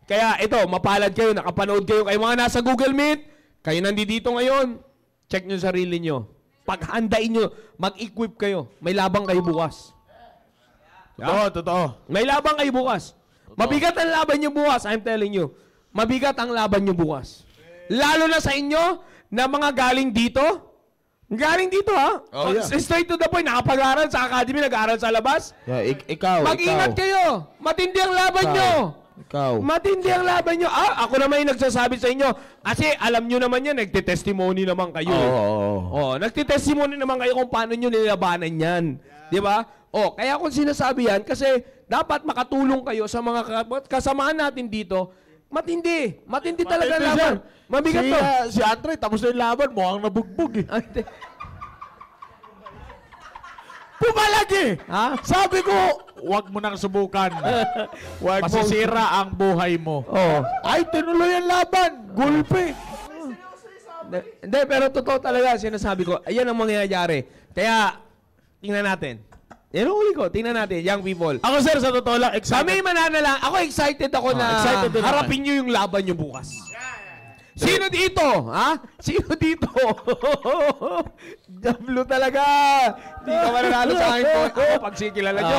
kaya ito, mapalad kayo, nakapanood kayo mga nasa Google Meet. Kayo nandito ngayon. Check nyo sarili nyo. paghandain nyo, mag-equip kayo. May labang kayo bukas.
Totoo.
May labang kayo bukas. Mabigat ang laban nyo bukas, I'm telling you. Mabigat ang laban nyo bukas. Lalo na sa inyo, na mga galing dito. Galing dito, ha?
Oh, yeah.
Straight to the point, nakapag-aral sa academy, nag-aaral sa labas.
Yeah, ikaw.
Mag-ingat kayo. Matindi ang laban nyo.
Ikaw.
Matindi ang laban nyo. Ako naman yung nagsasabi sa inyo. Kasi alam nyo naman yan, nagtitestimony naman kayo. Nagtitestimony naman kayo kung paano nyo nilabanan yan. Di ba? Kaya kung sinasabi yan, kasi dapat makatulong kayo sa mga kasamaan natin dito. Matindi. Matindi talaga ang laban. Mabigat to.
Si Andre, tapos na yung laban, mukhang nabugbog eh. Pumalag eh!
Ha?
Sabi ko, huwag mo nang subukan. Masisira ang buhay mo. Ay, tinuloy ang laban. Gulpe.
Hindi, pero totoo talaga, sinasabi ko, ayan ang mangyayari. Kaya, tingnan natin. Yan ang huli ko, tingnan natin, young people.
Ako sir, sa totoo lang,
Kami mananala, ako excited ako na
excited din
harapin nyo yung laban nyo bukas. Sino dito? Ha? Sino dito? Jablo talaga. Hindi ka mananalo sa akin po. Ako, pag sikilala nyo.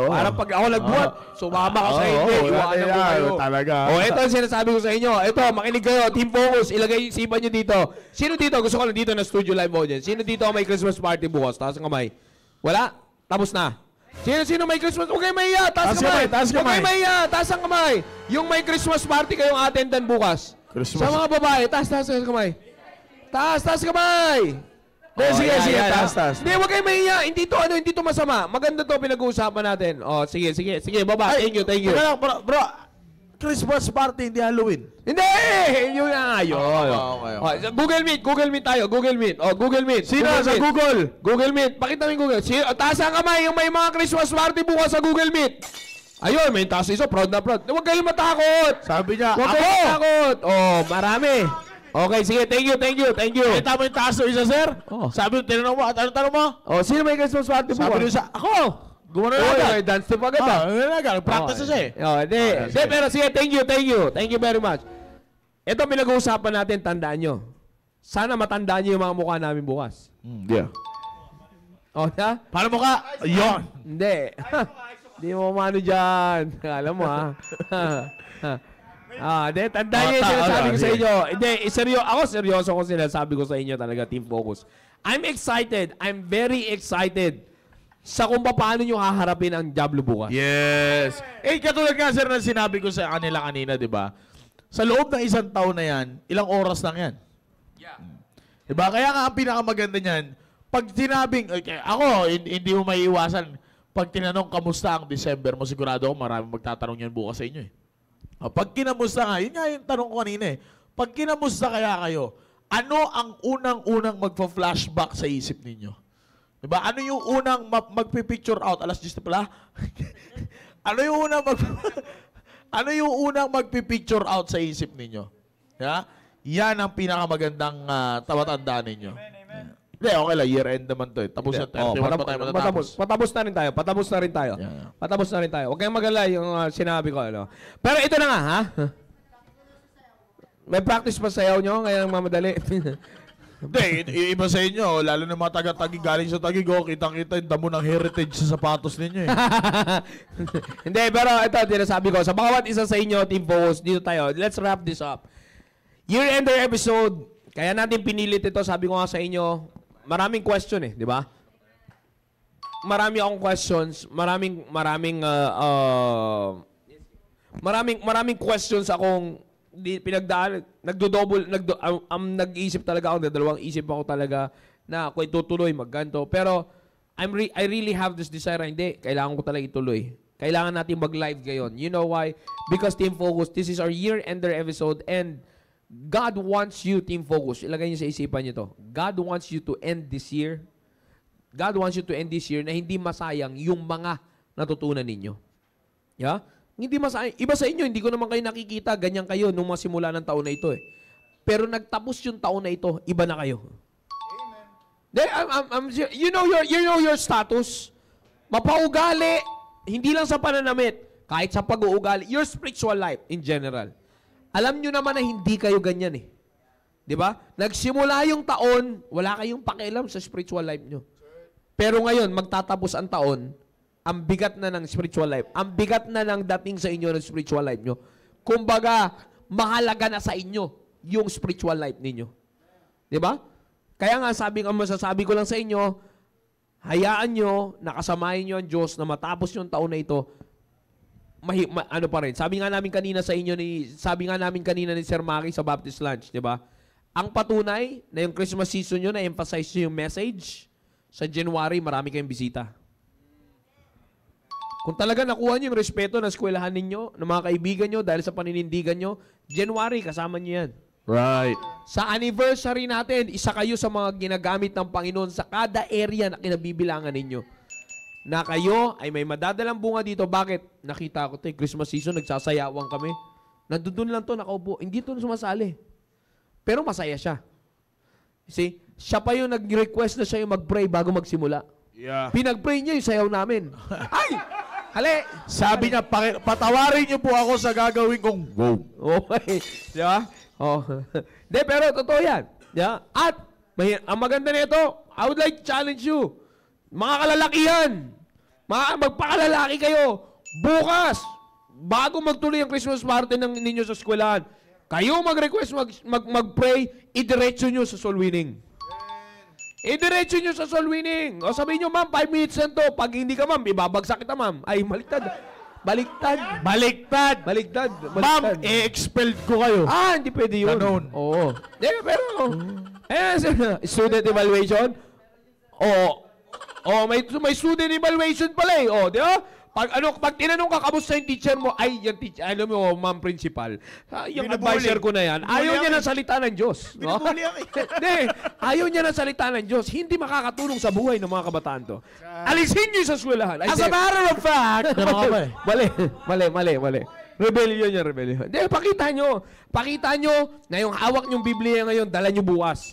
Para pag ako nagbuhat, sumama ka sa inyo. Iwanan mo kayo.
Talaga.
Ito ang sinasabi ko sa inyo. Ito, makinig kayo. Team Focus. Ilagay yung isipan nyo dito. Sino dito? Gusto ko lang dito na studio live audience. Sino dito may Christmas party bukas? Taas ang kamay. Wala? Tapos na. Sino may Christmas? Huwag kayo mahiya. Taas kamay. Huwag kayo mahiya. Taas ang kamay. Yung may Christmas party kayong attendan bukas. Sa mga babae, taas kamay. Taas kamay. Sige. Taas. Hindi, huwag kayo mahiya. Hindi to masama. Maganda to pinag-uusapan natin. Sige, baba. Thank you.
Teka lang, bro. Christmas party, hindi Halloween.
Hindi! Yun nga yun. Google Meet tayo. Google Meet.
Sino sa Google?
Google Meet. Pakita mo yung Google. Taas ang kamay yung may mga Christmas party bukas sa Google Meet. Ayun, may taas isa. Proud na proud. Huwag kayong matakot.
Sabi niya,
Huwag kayong matakot. Marami. Okay, sige. Thank you.
Kita mo yung taas o isa, sir? Sabi mo, tinanong mo. At anong tanong mo?
Sino may Christmas party bukas?
Sabi niyo sa, ako! Gumano na agad.
Dance to agad.
Practice na siya eh.
Hindi, pero sige, thank you. Thank you very much. Ito pinag-uusapan natin, tandaan nyo. Sana matandaan nyo yung mga mukha namin bukas.
Yeah.
Na?
Paano mo ka? Yun.
Hindi. Hindi mo umano dyan. Alam mo, ha? Hindi, tandaan nyo yung sinasabi ko sa inyo. Hindi, ako seryoso ko sinasabi ko sa inyo talaga, Team Focus. I'm excited. I'm very excited sa kung paano nyo haharapin ang Diablo bukas.
Yes. Katulad nga sir na sinabi ko sa kanila kanina, di ba? Sa loob ng isang taon na yan, ilang oras lang yan. Yeah. Di ba? Kaya nga ang pinakamaganda niyan, pag sinabing, ako, hindi mo may iwasan, pag tinanong kamusta ang December mo, sigurado ako maraming magtatanong yan bukas sa inyo eh. Pag kinamusta nga, yun nga yung tanong ko kanina eh. Pag kinamusta kaya kayo, ano ang unang-unang magpa-flashback sa isip ninyo? Diba? Ano yung unang magpi-picture out? Alas 10 na pala? Ano yung unang magpi-picture out sa isip ninyo? Yeah? Yan ang pinakamagandang tawatandaan ninyo. Hindi, okay lang. Year-end naman to eh. Tapos na 31 pa tayo matatapos.
Patapos na rin tayo. Patapos na rin tayo. Huwag kayong mag-alala yung sinabi ko. Pero ito na nga, ha? May practice pa sayaw nyo, kaya mamadali.
Hindi, iba sa inyo, lalo na mga taga-Taguig, galing sa Taguig, kitang-kita yung damo ng heritage sa sapatos ninyo eh.
Hindi, pero ito, sinasabi ko, sa bawat isa sa inyo, Team Focus, dito tayo, let's wrap this up. Year-ender episode, kaya natin pinilit ito, sabi ko nga sa inyo, maraming question di ba? Marami akong questions, maraming questions akong pinagdaan, nag-iisip talaga ako, dalawang isip ako talaga na ako itutuloy, magganto. Pero I really have this desire, hindi, kailangan ko talaga ituloy. Kailangan natin mag-live ngayon. You know why? Because Team Focus, this is our year-ender episode and God wants you, Team Focus, ilagay niyo sa isipan niyo to. God wants you to end this year. God wants you to end this year na hindi masayang yung mga natutunan ninyo. Yeah? Hindi masayang. Iba sa inyo, hindi ko naman kayo nakikita, ganyan kayo nung masimula ng taon na ito eh. Pero nagtapos yung taon na ito, iba na kayo. Amen. You know your status. Mapaugali, hindi lang sa pananamit, kahit sa pag-uugali, your spiritual life in general. Alam nyo naman na hindi kayo ganyan eh. Di ba? Nagsimula yung taon, wala kayong pakialam sa spiritual life nyo. Pero ngayon, magtatapos ang taon, ang bigat na ng spiritual life. Ang bigat na ng dating sa inyo ng spiritual life nyo. Kumbaga, mahalaga na sa inyo yung spiritual life ninyo. Di ba? Kaya nga, masasabi ko lang sa inyo, hayaan nyo, nakasamahin nyo ang Diyos na matapos yung taon na ito, ano pa rin. Sabi nga namin kanina ni Sir Maki sa Baptist Lunch, di ba? Ang patunay na yung Christmas season nyo, na-emphasize nyo yung message, sa January, marami kayong bisita. Kung talaga nakuha nyo yung respeto ng eskwelahan ninyo, ng mga kaibigan nyo, dahil sa paninindigan nyo, January, kasama nyo yan.
Right.
Sa anniversary natin, isa kayo sa mga ginagamit ng Panginoon sa kada area na kinabibilangan ninyo. Na kayo ay may madadalang bunga dito. Bakit? Nakita ko ito, Christmas season, nagsasayawang kami. Nandun lang to, nakaupo. Hindi to sumasali. Pero masaya siya. See? Siya pa yung nag-request na siya yung mag-pray bago magsimula.
Yeah.
Pinag-pray niya yung sayaw namin. Ay! Hali!
Sabi niya, patawarin niyo po ako sa gagawin kong wow.
Okay. Di ba? Oh. De, pero totoo yan. Yeah? At, ang maganda nito, I would like to challenge you. Mga kalalakihan, magpakalalaki kayo. Bukas, bago magtuloy ang Christmas party ninyo sa eskwelahan, kayo mag-request, mag-pray, idiretso nyo sa soul winning. Idiretso nyo sa soul winning. O sabihin nyo, ma'am, 5 minutes lang to. Pag hindi ka, ma'am, ibabagsak kita, ma'am. Ay, baliktad. Baliktad.
Ma'am, i-expelled ko kayo.
Hindi pwede yun.
Ganon.
Oo. Pero, student evaluation. May student evaluation pala eh. Di ba? Pag tinanong ka, kamusta yung teacher mo? Ay, yung teacher, alam mo, ma'am principal. Yung advisor ko na yan. Ayaw niya ng salita ng Diyos.
Binubuli ako.
Hindi. Ayaw niya ng salita ng Diyos. Hindi makakatulong sa buhay ng mga kabataan to. Alisin niyo sa eskwelahan.
As a matter of fact,
Mali. Rebellion yan, rebellion. Hindi, pakita nyo. Pakita nyo na yung hawak nyong Biblia ngayon, dala nyo bukas.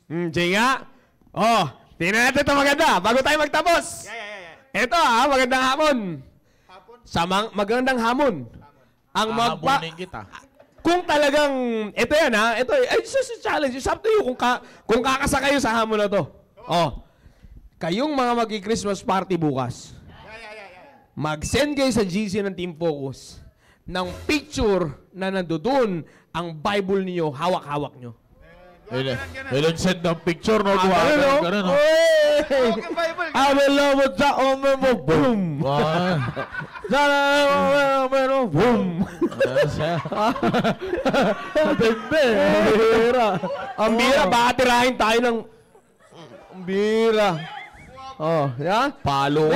Sige nga. Tingnan natin ito maganda. Bago tayo magtapos. Ito magandang hamon. Magandang hamon.
hamunin kita.
Kung talagang, ito yan ito, it's just a challenge. It's up to you kung kakasa kayo sa hamon na to. Kayong mga magi-Christmas party bukas, mag-send kayo sa GC ng Team Focus ng picture na nandoon ang Bible niyo, hawak-hawak nyo.
Ilan send ng picture, no? Ganun, no?
I will love it, mo, boom! Boom! Ang bira, baka tirahin tayo ng... Ang bira. Palo.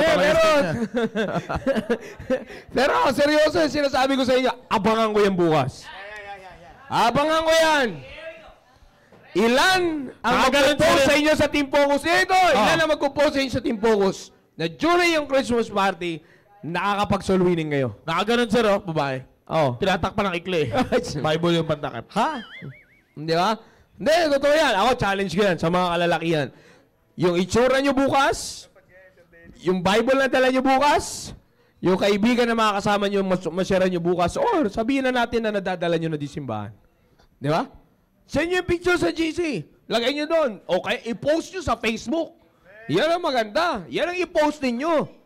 Pero, seryoso yung sinasabi ko sa inyo, abangan ko yan bukas. Abangan ko yan. Ilan ang mag-compose sa inyo sa Team Focus? Ilan ang mag-compose sa inyo sa Team Focus na during yung Christmas party, nakakapag-soul winning kayo?
Nakaganon, sir, babae. Tinatakpan ng ikli. Bible yung pantakip.
Hindi ba? Hindi, totoo yan. Ako, challenge ko yan sa mga kalalakihan. Yung itsura nyo bukas, yung Bible na dala nyo bukas, yung kaibigan na makakasama nyo, masyara nyo bukas, or sabihin na natin na nadadala nyo na di simbahan. Di ba? Send nyo yung picture sa GC. Lagay nyo doon. O kaya i-post nyo sa Facebook. Yan ang maganda. Yan ang i-post ninyo.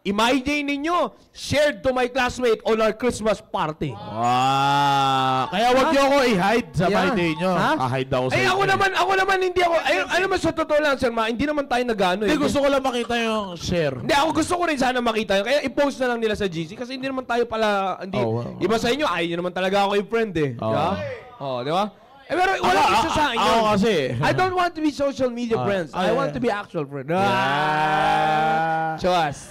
Imagine ninyo, shared to my classmate on our Christmas party.
Kaya wag nyo ako i-hide sa birthday nyo. Hide ako sa
ako naman hindi ako. Ano naman sa totoo lang, Sir Ma, hindi naman tayo nag-ano.
Hindi, gusto ko lang makita yung share.
Hindi, ako gusto ko rin sana makita yun. Kaya i-post na lang nila sa GC kasi hindi naman tayo pala, iba sa inyo, ayaw nyo naman talaga ako yung friend eh. Di ba? Pero wala isa sa akin yun.
Kasi
I don't want to be social media friends. I want to be actual friends. Choas.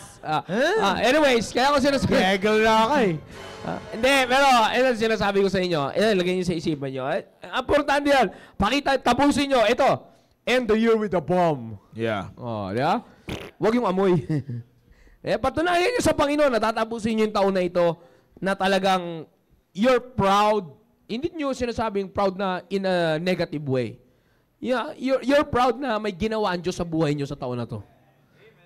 Anyways, kaya ko sinasabi.
Gagel na ako eh.
Hindi, pero ito sinasabi ko sa inyo. Ilagay nyo sa isipan nyo. Importante yan. Tapusin nyo. Ito. End the year with a bomb.
Yeah.
Di ba? Huwag yung amoy. Patunayan nyo sa Panginoon na tatapusin nyo yung taon na ito na talagang you're proud. Hindi nyo sinasabing proud na in a negative way. Yeah, you're proud na may ginawa ang Diyos sa buhay nyo sa taon na to.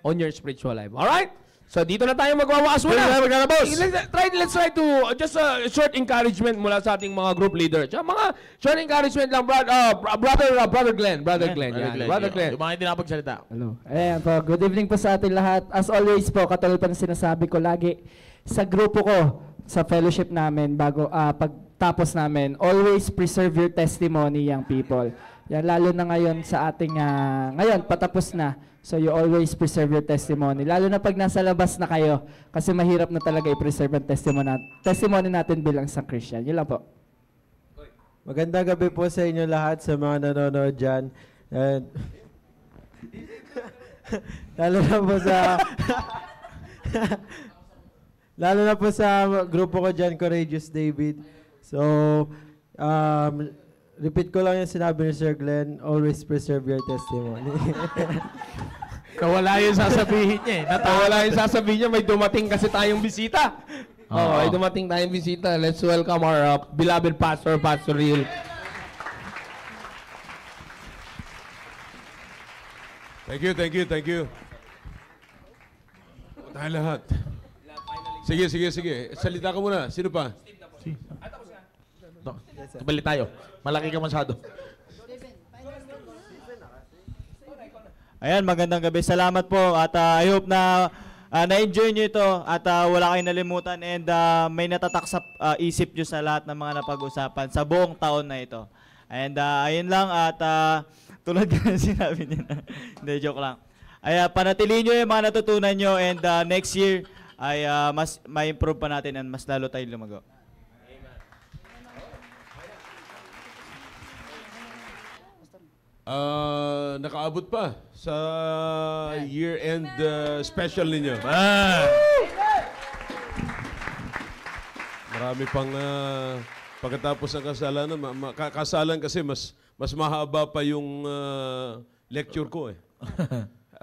On your spiritual life. Alright? So dito na tayo magwawakas muna.
Dito na maglalabos.
Let's try to just a short encouragement mula sa ating mga group leader. Tsaka mga short encouragement lang, Brother Glenn. Brother Glenn.
Yung mga hindi nakapagsalita.
Hello. Ayan po, good evening po sa ating lahat. As always po, katulad pa ng sinasabi ko lagi, sa grupo ko, sa fellowship namin, bago pagtapos namin, always preserve your testimony, young people. Yan, lalo na ngayon sa ating, ngayon, patapos na. So you always preserve your testimony. Lalo na pag nasa labas na kayo, kasi mahirap na talaga i-preserve ang testimony natin bilang isang Christian. Yun lang po.
Magandang gabi po sa inyo lahat, sa mga nanonood dyan. And lalo na po sa grupo ko dyan, Courageous David. So, repeat ko lang yung sinabi ni Sir Glenn, always preserve your testimony.
Nawala yung sasabihin niya eh.
Nawala yung sasabihin niya, may dumating kasi tayong bisita. May dumating tayong bisita. Let's welcome our beloved pastor, Pastor Riel.
Thank you. Tayo lahat. Sige. Salita ka muna. Sino pa?
Balik tayo. Malaki ka masyado.
Ayan, magandang gabi. Salamat po at I hope na na-enjoy nyo ito at wala kayong nalimutan and may natatak sa isip nyo sa lahat ng mga napag-usapan sa buong taon na ito. And ayun lang at tulad ka na sinabi niya na. Hindi, joke lang. Ay, panatilihin nyo yung mga natutunan nyo and next year ay mas may improve pa natin and mas lalo tayong lumago.
Nakaabot pa sa year-end special ninyo. Marami pang pagkatapos ng kasalanan. Kasalan kasi mas mahaba pa yung lecture ko eh.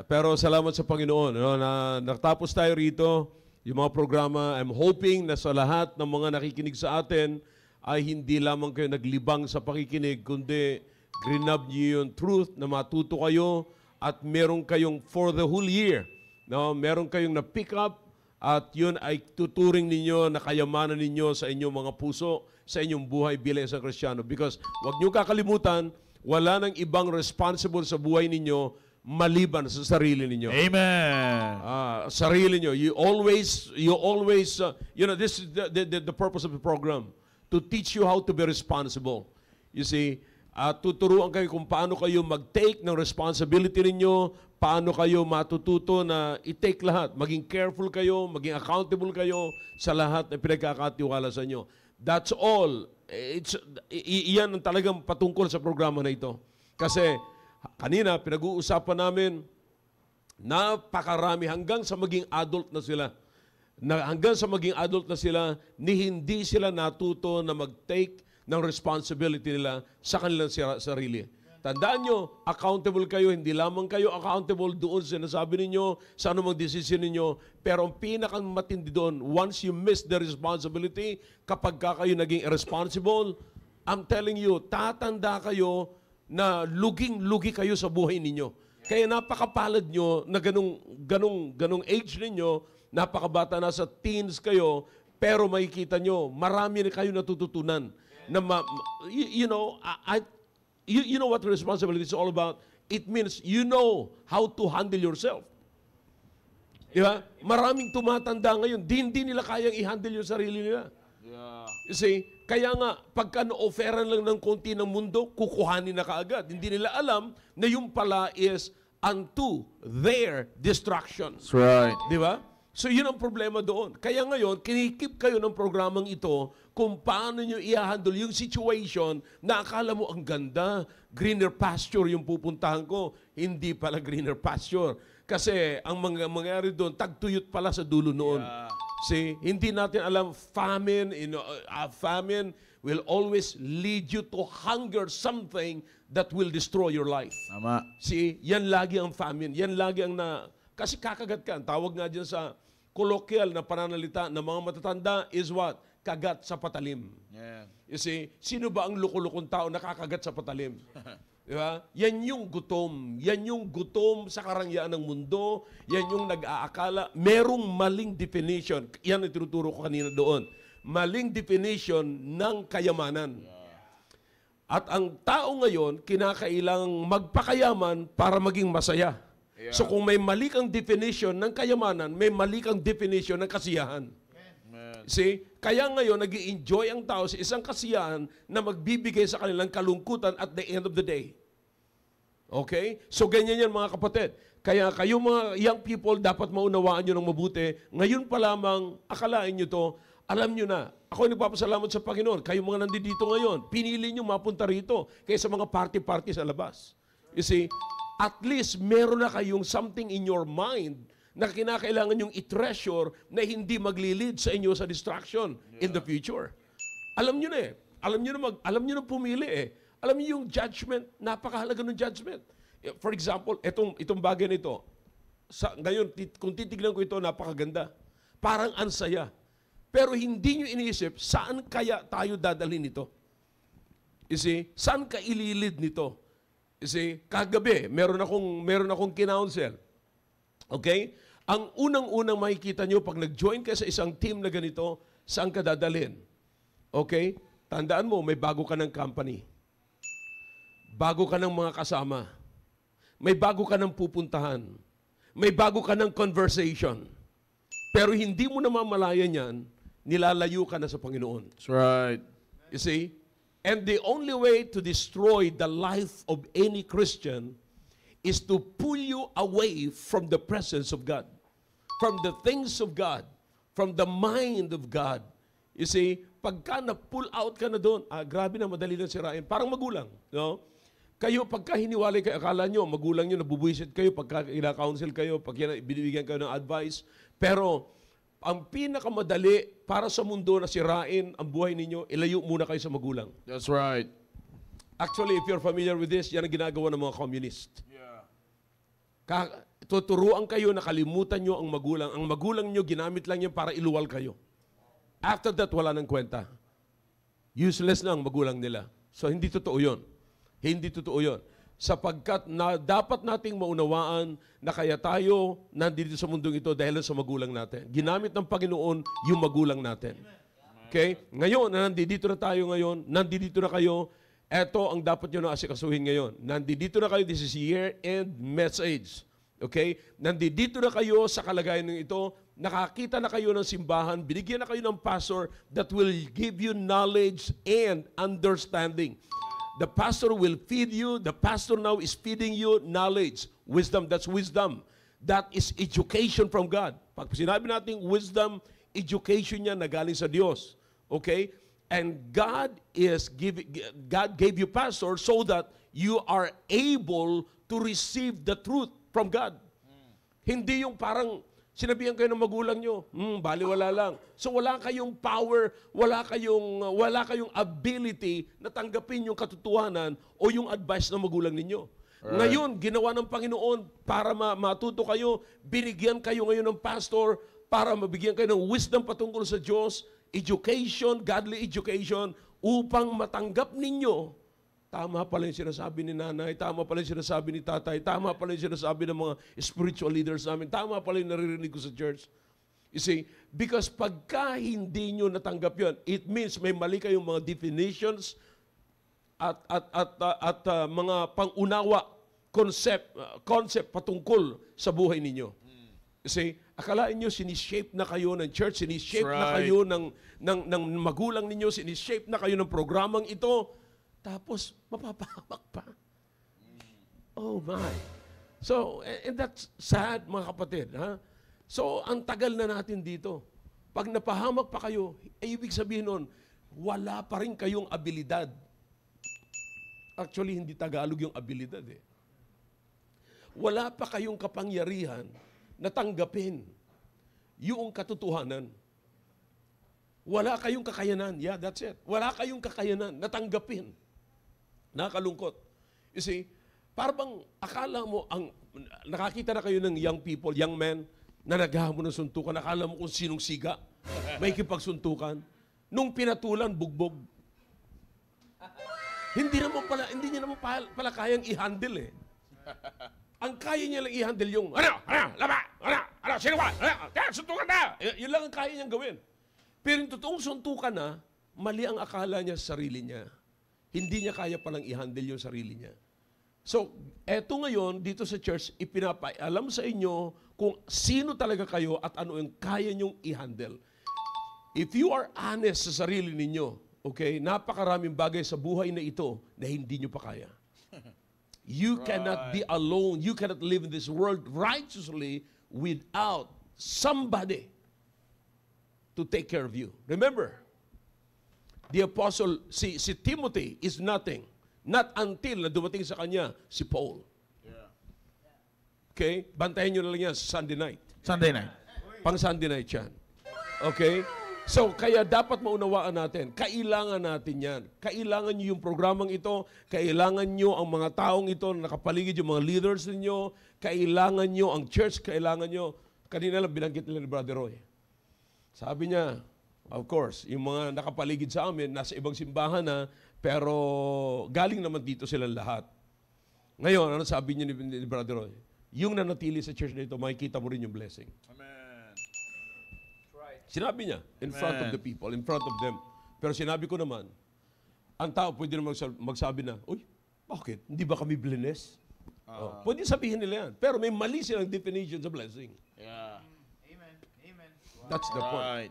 Pero salamat sa Panginoon na natapos tayo rito. Yung mga programa, I'm hoping na sa lahat ng mga nakikinig sa atin ay hindi lamang kayo naglibang sa pakikinig, kundi grinab niyo yung truth na matuto kayo at meron kayong for the whole year. No? Meron kayong na-pick up at yun ay tuturing ninyo na kayamanan ninyo sa inyong mga puso, sa inyong buhay bilang isang Kristiyano. Because huwag niyo kakalimutan, wala nang ibang responsible sa buhay ninyo maliban sa sarili ninyo.
Amen.
Sarili niyo. You always, this is the purpose of the program, to teach you how to be responsible. You see, tuturuan kayo kung paano kayo mag-take ng responsibility ninyo, paano kayo matututo na i-take lahat. Maging careful kayo, maging accountable kayo sa lahat na pinagkakatiwala sa inyo. That's all. Iyan ang talagang patungkol sa programa na ito. Kasi kanina, pinag-uusapan namin, napakarami hanggang sa maging adult na sila. Hanggang sa maging adult na sila, hindi sila natuto na mag-take ng responsibility nila sa kanilang sarili. Tandaan nyo, accountable kayo, hindi lamang kayo accountable doon sa sinasabi ninyo, sa anumang desisyon ninyo, pero ang pinakamatindi doon, once you miss the responsibility, kapag kayo naging irresponsible, I'm telling you, tatanda kayo na luging-lugi kayo sa buhay ninyo. Kaya napakapalad nyo na ganong age ninyo, napakabata na sa teens kayo, pero makikita nyo, marami na kayo natututunan. You know what responsibility is all about? It means you know how to handle yourself. Diba? Maraming tumatanda ngayon, hindi nila kayang i-handle yung sarili nila. You see, kaya nga, pagka na-offeran lang ng konti ng mundo, kukuhanin na kaagad. Hindi nila alam na yung pala is unto their destruction.
That's right.
Diba? So yun ang problema doon. Kaya ngayon, kinikip kayo ng programang ito kung paano nyo i-handle yung situation na akala mo ang ganda, greener pasture yung pupuntahan ko. Hindi pala greener pasture. Kasi ang mangyayari doon, tagtuyot pala sa dulo noon. Yeah. See, hindi natin alam, famine will always lead you to hunger something that will destroy your life.
Tama.
See, yan lagi ang famine. Yan lagi ang kasi kakagat ka. Tawag nga dyan sa colloquial na pananalita ng mga matatanda is what? Kagat sa patalim.
Yeah.
You see, sino ba ang lukulukong tao nakakagat sa patalim? Di ba? Yan yung gutom. Yan yung gutom sa karangyaan ng mundo. Yan yung nag-aakala. Merong maling definition. Yan ang tinuturo ko kanina doon. Maling definition ng kayamanan. At ang tao ngayon, kinakailangang magpakayaman para maging masaya. So kung may mali kang definition ng kayamanan, may mali kang definition ng kasiyahan. See? Kaya ngayon, nag-i-enjoy ang tao sa isang kasiyahan na magbibigay sa kanilang kalungkutan at the end of the day. Okay? So ganyan yan mga kapatid. Kaya kayo mga young people, dapat maunawaan nyo ng mabuti. Ngayon pa lamang, akalain nyo to, alam nyo na. Ako nagpapasalamat sa Panginoon. Kayo mga nandito ngayon, pinili nyo mapunta rito kaysa mga party-party sa labas. You see? At least meron na kayong something in your mind na kinakailangan yung i-treasure na hindi magli-lead sa inyo sa distraction in the future. Alam nyo na eh. Alam nyo na pumili eh. Alam nyo yung judgment, napakahalaga ng judgment. For example, itong bagay nito, ngayon, kung titignan ko ito, napakaganda. Parang ansaya. Pero hindi nyo iniisip, saan kaya tayo dadalhin nito? You see, saan ka ililid nito? You see, kagabi, meron akong kinounsel. Okay? Ang unang-unang makikita nyo pag nag-join ka sa isang team na ganito, saan ka dadalhin? Okay? Tandaan mo, may bago ka ng company. Bago ka ng mga kasama. May bago ka ng pupuntahan. May bago ka ng conversation. Pero hindi mo namamalayan yan, nilalayo ka na sa Panginoon.
That's right.
You see? And the only way to destroy the life of any Christian is to pull you away from the presence of God, from the things of God, from the mind of God. You see, pagka na-pull out ka na doon, grabe na, madali lang sirain. Parang magulang, no? Kayo, pagka hiniwalay kayo, akala nyo, magulang nyo, nabubuisit kayo, pagka ina-counsel kayo, pagka binibigyan kayo ng advice. Pero, ang pinakamadali para sa mundo na sirain ang buhay ninyo, ilayo muna kayo sa magulang.
That's right.
Actually, if you're familiar with this, yan ang ginagawa ng mga communist. Tuturuan kayo na kalimutan nyo ang magulang. Ang magulang nyo, ginamit lang yan para iluwal kayo. After that, wala nang kwenta. Useless na ang magulang nila. So, hindi totoo yun. Hindi totoo yun. Sapagkat dapat nating maunawaan na kaya tayo nandito sa mundong ito dahil sa magulang natin. Ginamit ng Panginoon yung magulang natin. Okay? Ngayon, nandito na tayo ngayon, nandito na kayo, eto ang dapat nyo na asikasuhin ngayon. Nandito na kayo, this is year-end message. Okay? Nandito na kayo sa kalagayan ng ito, nakakita na kayo ng simbahan, binigyan na kayo ng pastor that will give you knowledge and understanding. The pastor will feed you. The pastor now is feeding you knowledge. Wisdom, that's wisdom. That is education from God. Pag sinabi natin wisdom, education niya na galing sa Diyos. Okay? And God gave you pastor so that you are able to receive the truth from God. Hindi yung parang sinabihan kayo ng magulang nyo, baliwala lang. So wala kayong power, wala kayong ability na tanggapin yung katotohanan o yung advice ng magulang ninyo. Right. Ngayon, ginawa ng Panginoon para matuto kayo, binigyan kayo ngayon ng pastor para mabigyan kayo ng wisdom patungkol sa Diyos, education, godly education, upang matanggap ninyo. Tama pala yung sinasabi ni nanay, tama pala yung sinasabi ni tatay, tama pala yung sinasabi ng mga spiritual leaders namin, tama pala yung naririnig ko sa church. You see, because pagka hindi nyo natanggap yun, it means may mali kayong mga definitions at mga pangunawa, concept patungkol sa buhay ninyo. You see, akalain nyo, sinishape na kayo ng church, sinishape na kayo ng magulang ninyo, sinishape na kayo ng programang ito, tapos, mapapahamak pa. Oh my. So, and that's sad, mga kapatid. Ha? So, ang tagal na natin dito. Pag napahamak pa kayo, ibig sabihin nun, wala pa rin kayong abilidad. Actually, hindi Tagalog yung abilidad eh. Wala pa kayong kapangyarihan na tanggapin yung katotohanan. Wala kayong kakayanan. Yeah, that's it. Wala kayong kakayanan na tanggapin. Nakakalungkot. You see, parang akala mo, nakakita na kayo ng young people, young men, na naghahamon ng suntukan, akala mo kung sinong siga, may kipagsuntukan. Nung pinatulan, bugbog. Hindi niya naman pala kayang i-handle eh. Ang kaya niya lang i-handle yung, sino ba? Suntukan na! Yun lang ang kaya niyang gawin. Pero yung totoong suntukan na, mali ang akala niya sa sarili niya. Hindi niya kaya palang i-handle yung sarili niya. So, eto ngayon, dito sa church, ipinapaalam sa inyo kung sino talaga kayo at ano yung kaya niyong i-handle. If you are honest sa sarili ninyo, okay, napakaraming bagay sa buhay na ito na hindi niyo pa kaya. You cannot be alone. You cannot live in this world righteously without somebody to take care of you. Remember, the apostle, si Timothy is nothing. Not until na dumating sa kanya si Paul. Okay? Bantayan nyo na lang yan sa Sunday night.
Sunday night.
Pang Sunday night yan. Okay? So, kaya dapat maunawaan natin, kailangan natin yan. Kailangan nyo yung programang ito, kailangan nyo ang mga taong ito na nakapaligid, yung mga leaders ninyo, kailangan nyo ang church, kailangan nyo. Kanina lang binanggit nila ni Brother Roy. Sabi niya, of course, yung mga nakapaligid sa amin, nasa ibang simbahan na, pero galing naman dito silang lahat. Ngayon, ano sabi niya ni Brother Roy? Yung nanatili sa church na ito, makikita mo rin yung blessing.
Amen.
Sinabi niya, in front of the people, in front of them. Pero sinabi ko naman, ang tao pwede naman magsabi na, uy, bakit? Hindi ba kami blessed? Pwede sabihin nila yan. Pero may mali silang definition sa blessing.
Yeah.
That's the point.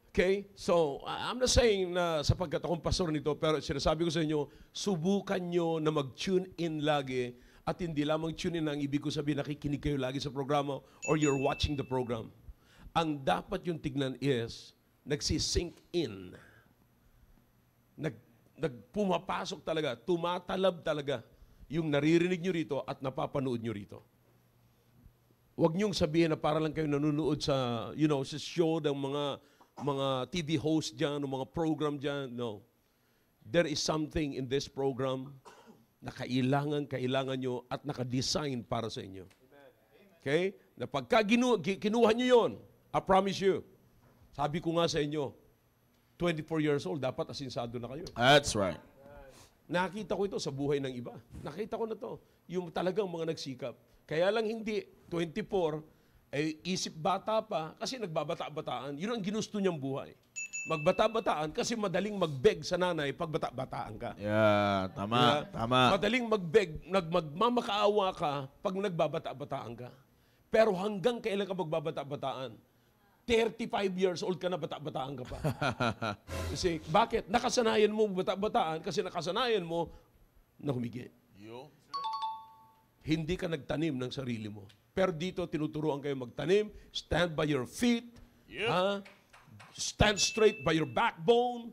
Okay? So, I'm not saying na sapagkat akong pastor nito, pero sinasabi ko sa inyo, subukan nyo na mag-tune in lagi at hindi lamang tune in ang ibig ko sabihin, nakikinig kayo lagi sa programa or you're watching the program. Ang dapat yung tignan is, nagsisink in. Pumapasok talaga, tumatalab talaga yung naririnig nyo rito at napapanood nyo rito. Huwag nyong sabihin na para lang kayo nanonood sa, sa show ng mga TV host dyan, o mga program dyan. No. There is something in this program na kailangan nyo at naka-design para sa inyo. Okay? Na pagka kinuha nyo yon, I promise you, sabi ko nga sa inyo, 24 years old, dapat asinsado na kayo.
That's right.
Nakita ko ito sa buhay ng iba. Nakita ko na to. Yung talagang mga nagsikap. Kaya lang hindi, 24, isip bata pa, kasi nagbabata-bataan. Yun ang ginusto niyang buhay. Magbata-bataan kasi madaling mag-beg sa nanay pag bata-bataan ka.
Yeah, tama, tama.
Madaling mag-beg, magmamakaawa ka pag nagbabata-bataan ka. Pero hanggang kailan ka magbabata-bataan? 35 years old ka na, bata-bataan ka pa. Kasi, bakit? Nakasanayan mo bata-bataan kasi nakasanayan mo na humigi. Hindi ka nagtanim ng sarili mo. Pero dito, tinuturuan kayo magtanim, stand by your feet, stand straight by your backbone.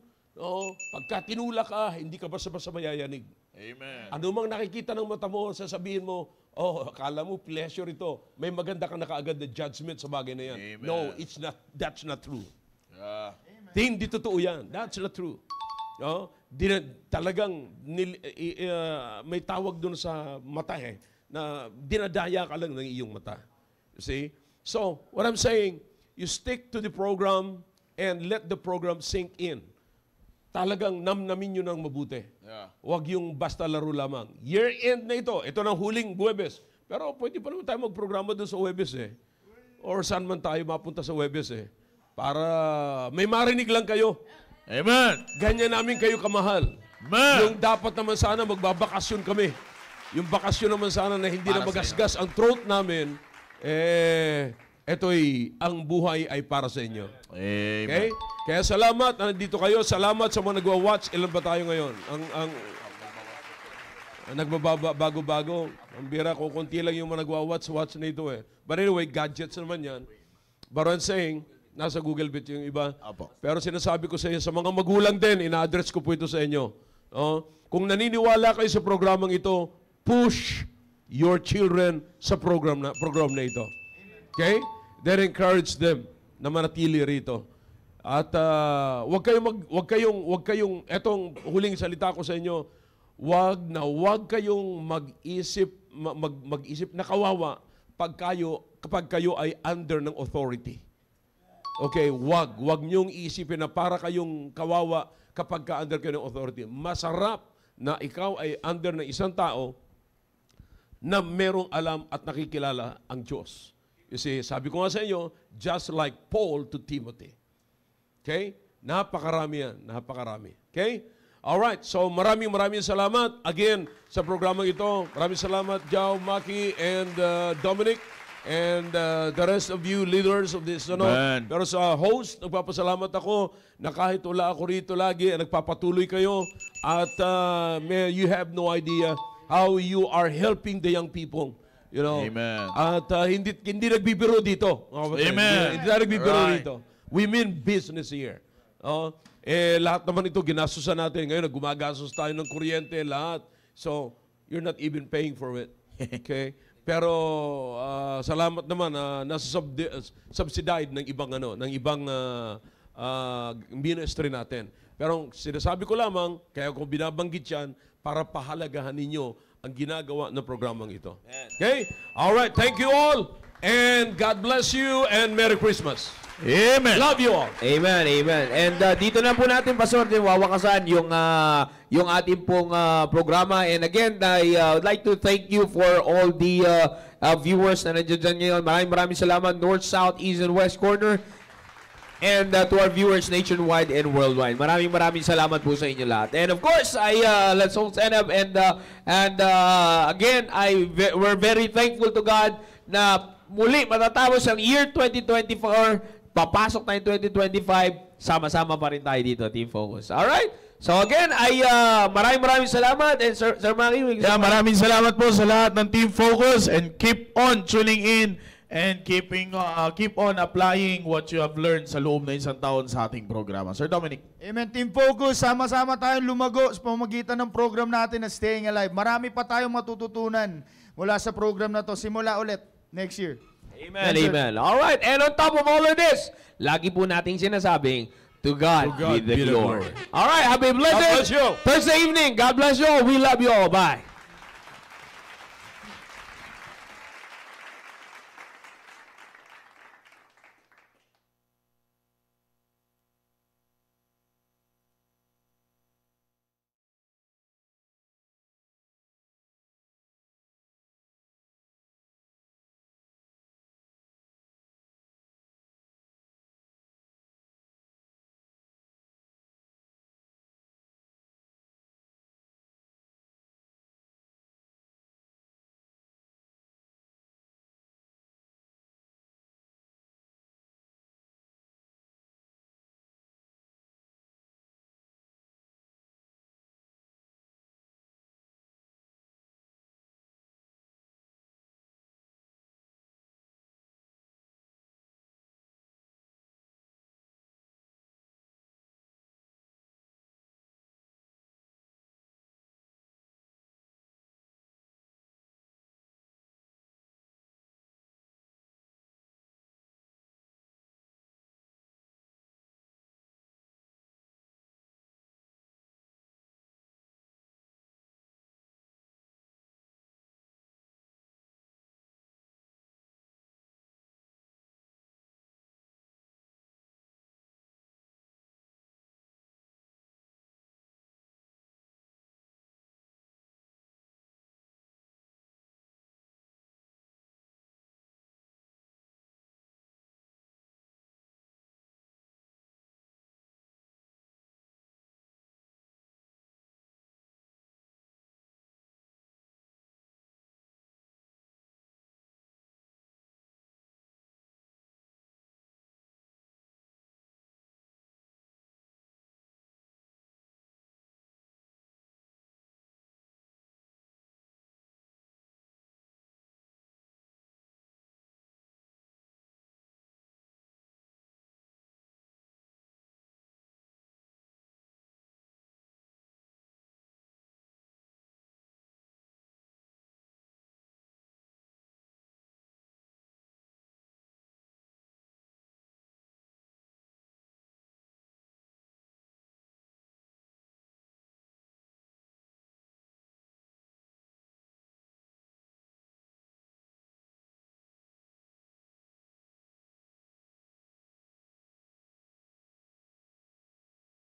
Pagka tinula ka, hindi ka basta-basta mayayanig.
Amen.
Ano mang nakikita ng mata mo, sasabihin mo, akala mo pleasure ito. May maganda kang nakaagad na judgment sa bagay na yan.
Amen.
No, that's not true.
Yeah.
Hindi totoo yan. That's not true. Talagang may tawag doon sa mata na dinadaya ka lang ng iyong mata. You see? So, what I'm saying, you stick to the program and let the program sink in. Talagang namnamin nyo ng mabuti.
Yeah.
Huwag yung basta laro lamang. Year end na ito. Ito ng huling Huwebes. Pero pwede pa naman tayo magprograma doon sa Huwebes Or saan man tayo mapunta sa Huwebes Para may marinig lang kayo.
Amen.
Ganyan namin kayo kamahal.
Amen.
Yung dapat naman sana magbabakasyon kami. Yung bakasyon naman sana na hindi
para
na magasgas ang throat namin, ang buhay ay para sa inyo.
Amen.
Okay? Kaya salamat na nandito kayo. Salamat sa mga nagwa-watch. Ilan ba tayo ngayon? Ang nagbababa, bago-bago. Ang bira ko, konti lang yung mga nagwa-watch na ito But anyway, gadgets naman yan. But I'm saying, nasa Google Bit yung iba.
Apo.
Pero sinasabi ko sa inyo, sa mga magulang din, ina-address ko po ito sa inyo. Kung naniniwala kayo sa programang ito, push your children sa program na ito. Okay? Then encourage them na manatili rito. At wag kayong etong huling salita ko sa inyo, wag kayong mag-isip na kawawa kapag kayo ay under ng authority. Okay, wag niyong isipin na para kayong kawawa kapag ka under kayo ng authority. Masarap na ikaw ay under ng isang tao na merong alam at nakikilala ang Diyos. You see, sabi ko nga sa inyo, just like Paul to Timothy. Okay? Napakarami yan. Napakarami. Okay? Alright, so maraming salamat again sa programang ito. Maraming salamat, Jao, Maki, and Dominic, and the rest of you leaders of this. Pero sa host, nagpapasalamat ako na kahit wala ako rito lagi, nagpapatuloy kayo at you have no idea how you are helping the young people. You know?
Amen.
At hindi nagbibiro dito.
Amen.
Hindi nagbibiro dito. We mean business here. Lahat naman ito, ginastusan natin. Ngayon, gumagastos tayo ng kuryente, lahat. So, you're not even paying for it. Okay? Pero, salamat naman, nasa subsidized ng ibang, ministry natin. Pero, sinasabi ko lamang, kaya ko binabanggit yan, para pahalagahan ninyo ang ginagawa ng programang ito. Okay? Alright, thank you all. And God bless you, and Merry Christmas.
Amen.
Love you all.
Amen, amen. And dito na po natin, Pastor, wawakasan yung ating pong programa. And again, I would like to thank you for all the viewers na nandiyan dyan ngayon. Maraming salamat, North, South, East, and West Corner. And to our viewers nationwide and worldwide. Maraming salamat po sa inyo lahat. And of course, let's all stand up. And again, we're very thankful to God na muli matatapos ang year 2024. Papasok tayong 2025, sama-sama pa rin tayo dito, Team Focus. Alright? So again, maraming salamat. And Sir Maki,
maraming salamat po sa lahat ng Team Focus, and keep on tuning in and keep on applying what you have learned sa loob ng isang taon sa ating programa. Sir Dominic.
Amen. Team Focus, sama-sama tayong lumago sa pamamagitan ng program natin na Staying Alive. Marami pa tayong matututunan mula sa program na to. Simula ulit next year.
Amen, amen. Alright, and on top of all of this, lagi po nating sinasabing, to God be the glory. Alright, have a blessed Thursday evening. God bless you all. We love you all. Bye.